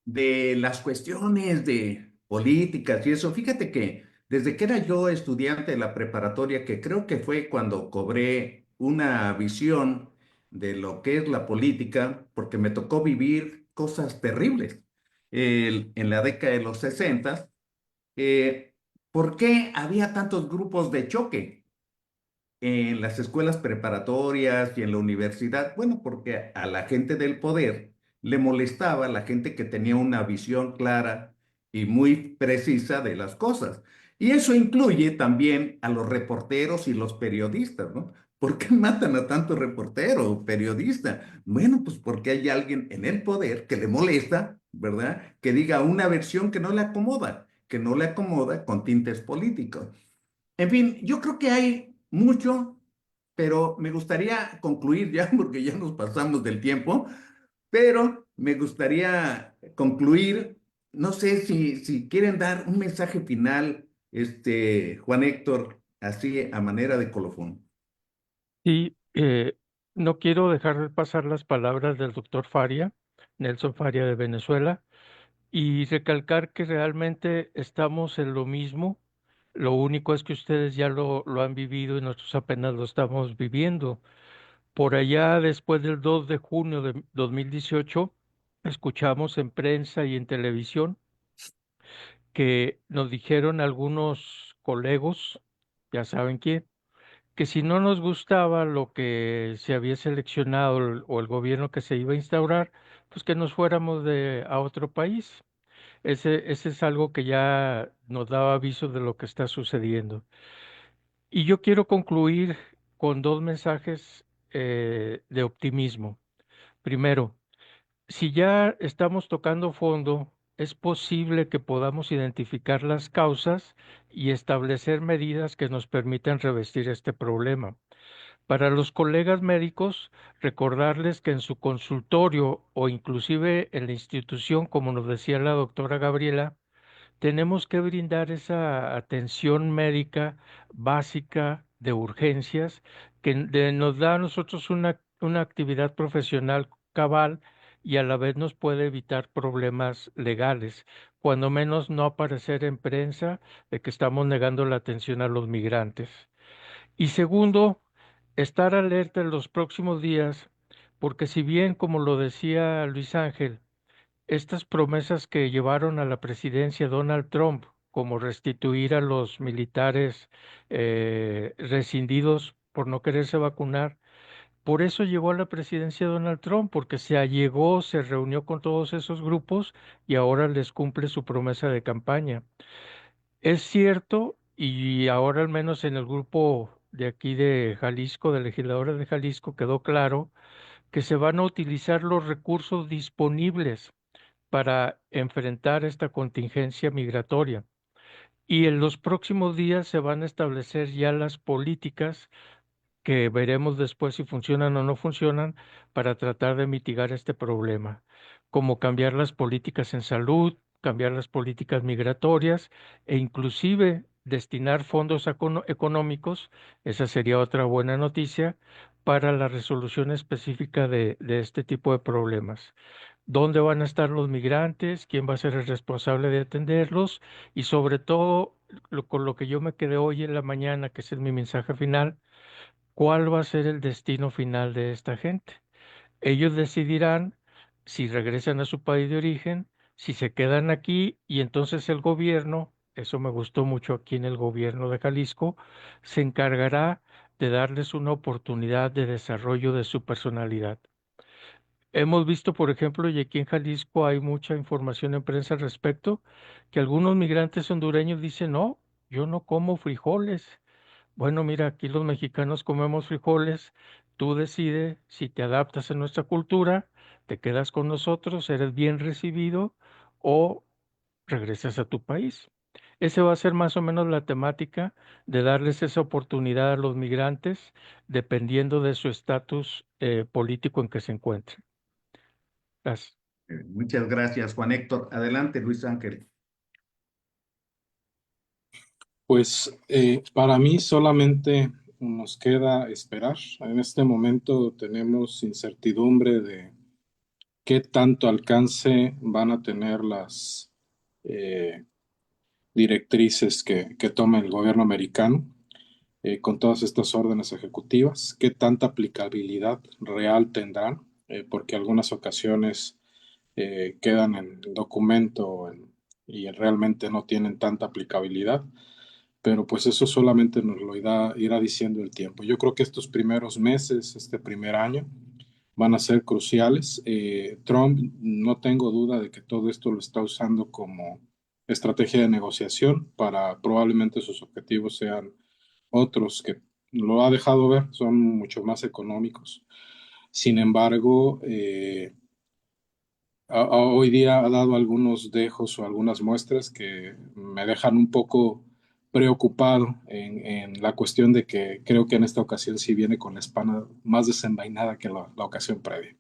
de las cuestiones de políticas y eso, fíjate que desde que era yo estudiante de la preparatoria, que creo que fue cuando cobré una visión de lo que es la política, porque me tocó vivir cosas terribles en la década de los 60, ¿por qué había tantos grupos de choque en las escuelas preparatorias y en la universidad? Bueno, porque a la gente del poder le molestaba la gente que tenía una visión clara y muy precisa de las cosas. Y eso incluye también a los reporteros y los periodistas, ¿no? ¿Por qué matan a tanto reportero o periodista? Bueno, pues porque hay alguien en el poder que le molesta, ¿verdad? Que diga una versión que no le acomoda con tintes políticos. En fin, yo creo que hay mucho, pero me gustaría concluir ya, porque ya nos pasamos del tiempo, pero me gustaría concluir, no sé si quieren dar un mensaje final, Juan Héctor, así a manera de colofón. Y no quiero dejar de pasar las palabras del doctor Faria, Nelson Faria de Venezuela, y recalcar que realmente estamos en lo mismo. Lo único es que ustedes ya lo han vivido y nosotros apenas lo estamos viviendo. Por allá, después del 2 de junio de 2018, escuchamos en prensa y en televisión que nos dijeron algunos colegos, ya saben quién, que si no nos gustaba lo que se había seleccionado o el gobierno que se iba a instaurar, pues que nos fuéramos a otro país. Ese es algo que ya nos daba aviso de lo que está sucediendo. Y yo quiero concluir con dos mensajes de optimismo. Primero, si ya estamos tocando fondo, es posible que podamos identificar las causas y establecer medidas que nos permitan revestir este problema. Para los colegas médicos, recordarles que en su consultorio o inclusive en la institución, como nos decía la doctora Gabriela, tenemos que brindar esa atención médica básica de urgencias que nos da a nosotros una actividad profesional cabal y a la vez nos puede evitar problemas legales, cuando menos no aparecer en prensa de que estamos negando la atención a los migrantes. Y segundo, estar alerta en los próximos días, porque si bien, como lo decía Luis Ángel, estas promesas que llevaron a la presidencia Donald Trump, como restituir a los militares rescindidos por no quererse vacunar, por eso llegó a la presidencia Donald Trump, porque se allegó, se reunió con todos esos grupos y ahora les cumple su promesa de campaña. Es cierto, y ahora al menos en el grupo de aquí de Jalisco, de legisladores de Jalisco, quedó claro que se van a utilizar los recursos disponibles para enfrentar esta contingencia migratoria. Y en los próximos días se van a establecer ya las políticas que veremos después si funcionan o no funcionan para tratar de mitigar este problema, como cambiar las políticas en salud, cambiar las políticas migratorias e inclusive destinar fondos económicos, esa sería otra buena noticia, para la resolución específica de este tipo de problemas. ¿Dónde van a estar los migrantes? ¿Quién va a ser el responsable de atenderlos? Y sobre todo, con lo que yo me quedé hoy en la mañana, que ese es mi mensaje final, ¿cuál va a ser el destino final de esta gente? Ellos decidirán si regresan a su país de origen, si se quedan aquí y entonces el gobierno, eso me gustó mucho aquí en el gobierno de Jalisco, se encargará de darles una oportunidad de desarrollo de su personalidad. Hemos visto, por ejemplo, y aquí en Jalisco hay mucha información en prensa al respecto, que algunos migrantes hondureños dicen, no, yo no como frijoles. Bueno, mira, aquí los mexicanos comemos frijoles, tú decides si te adaptas a nuestra cultura, te quedas con nosotros, eres bien recibido o regresas a tu país. Ese va a ser más o menos la temática de darles esa oportunidad a los migrantes dependiendo de su estatus político en que se encuentren. Gracias. Muchas gracias, Juan Héctor. Adelante, Luis Ángel. Pues para mí solamente nos queda esperar. En este momento tenemos incertidumbre de qué tanto alcance van a tener las directrices que tome el gobierno americano con todas estas órdenes ejecutivas, qué tanta aplicabilidad real tendrán, porque algunas ocasiones quedan en documento y realmente no tienen tanta aplicabilidad, pero pues eso solamente nos lo irá diciendo el tiempo. Yo creo que estos primeros meses, este primer año, van a ser cruciales. Trump, no tengo duda de que todo esto lo está usando como estrategia de negociación para probablemente sus objetivos sean otros que lo ha dejado ver, son mucho más económicos. Sin embargo, hoy día ha dado algunos dejos o algunas muestras que me dejan un poco preocupado en la cuestión de que creo que en esta ocasión sí viene con la espada más desenvainada que la ocasión previa.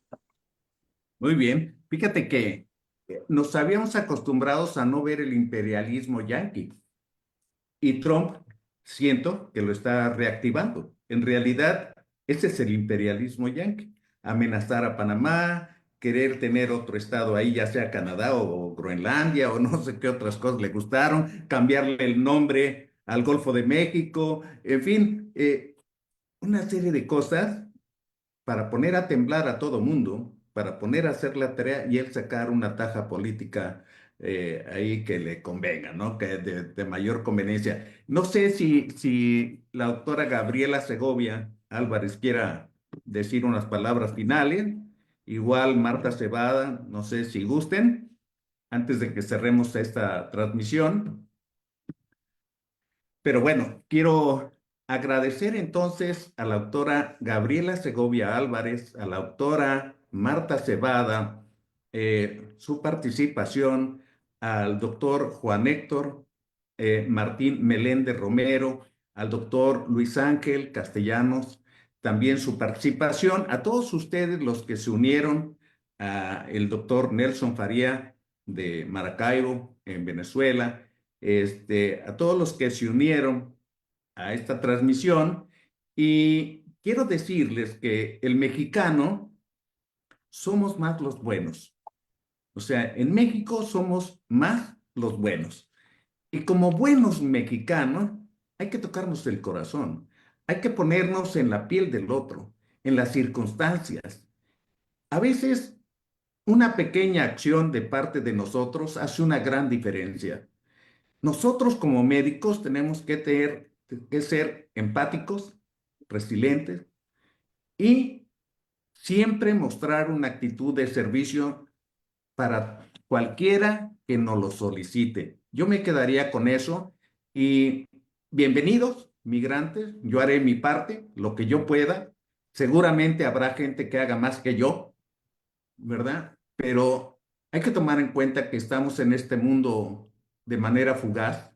Muy bien. Fíjate que nos habíamos acostumbrados a no ver el imperialismo yanqui y Trump siento que lo está reactivando. En realidad, ese es el imperialismo yanqui. Amenazar a Panamá, querer tener otro estado ahí, ya sea Canadá o Groenlandia o no sé qué otras cosas le gustaron, cambiarle el nombre al Golfo de México, en fin, una serie de cosas para poner a temblar a todo mundo, para poner a hacer la tarea y él sacar una taja política ahí que le convenga, ¿no? Que de mayor conveniencia. No sé si la doctora Gabriela Segovia Álvarez quiera decir unas palabras finales, igual Marta Cebada, no sé si gusten. antes de que cerremos esta transmisión. Pero bueno, quiero agradecer entonces a la autora Gabriela Segovia Álvarez, a la autora Marta Cebada, su participación, al doctor Juan Héctor Martín Meléndez Romero, al doctor Luis Ángel Castellanos, también su participación, a todos ustedes los que se unieron, a el doctor Nelson Faría de Maracaibo, en Venezuela, a todos los que se unieron a esta transmisión. Y quiero decirles que el mexicano somos más los buenos. O sea, en México somos más los buenos. Y como buenos mexicanos, hay que tocarnos el corazón. Hay que ponernos en la piel del otro, en las circunstancias. A veces una pequeña acción de parte de nosotros hace una gran diferencia. Nosotros como médicos tenemos que ser empáticos, resilientes y siempre mostrar una actitud de servicio para cualquiera que nos lo solicite. Yo me quedaría con eso y bienvenidos, migrantes. Yo haré mi parte, lo que yo pueda. Seguramente habrá gente que haga más que yo, ¿verdad? Pero hay que tomar en cuenta que estamos en este mundo de manera fugaz,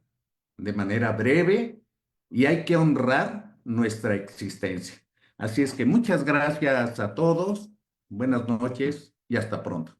de manera breve, y hay que honrar nuestra existencia. Así es que muchas gracias a todos, buenas noches y hasta pronto.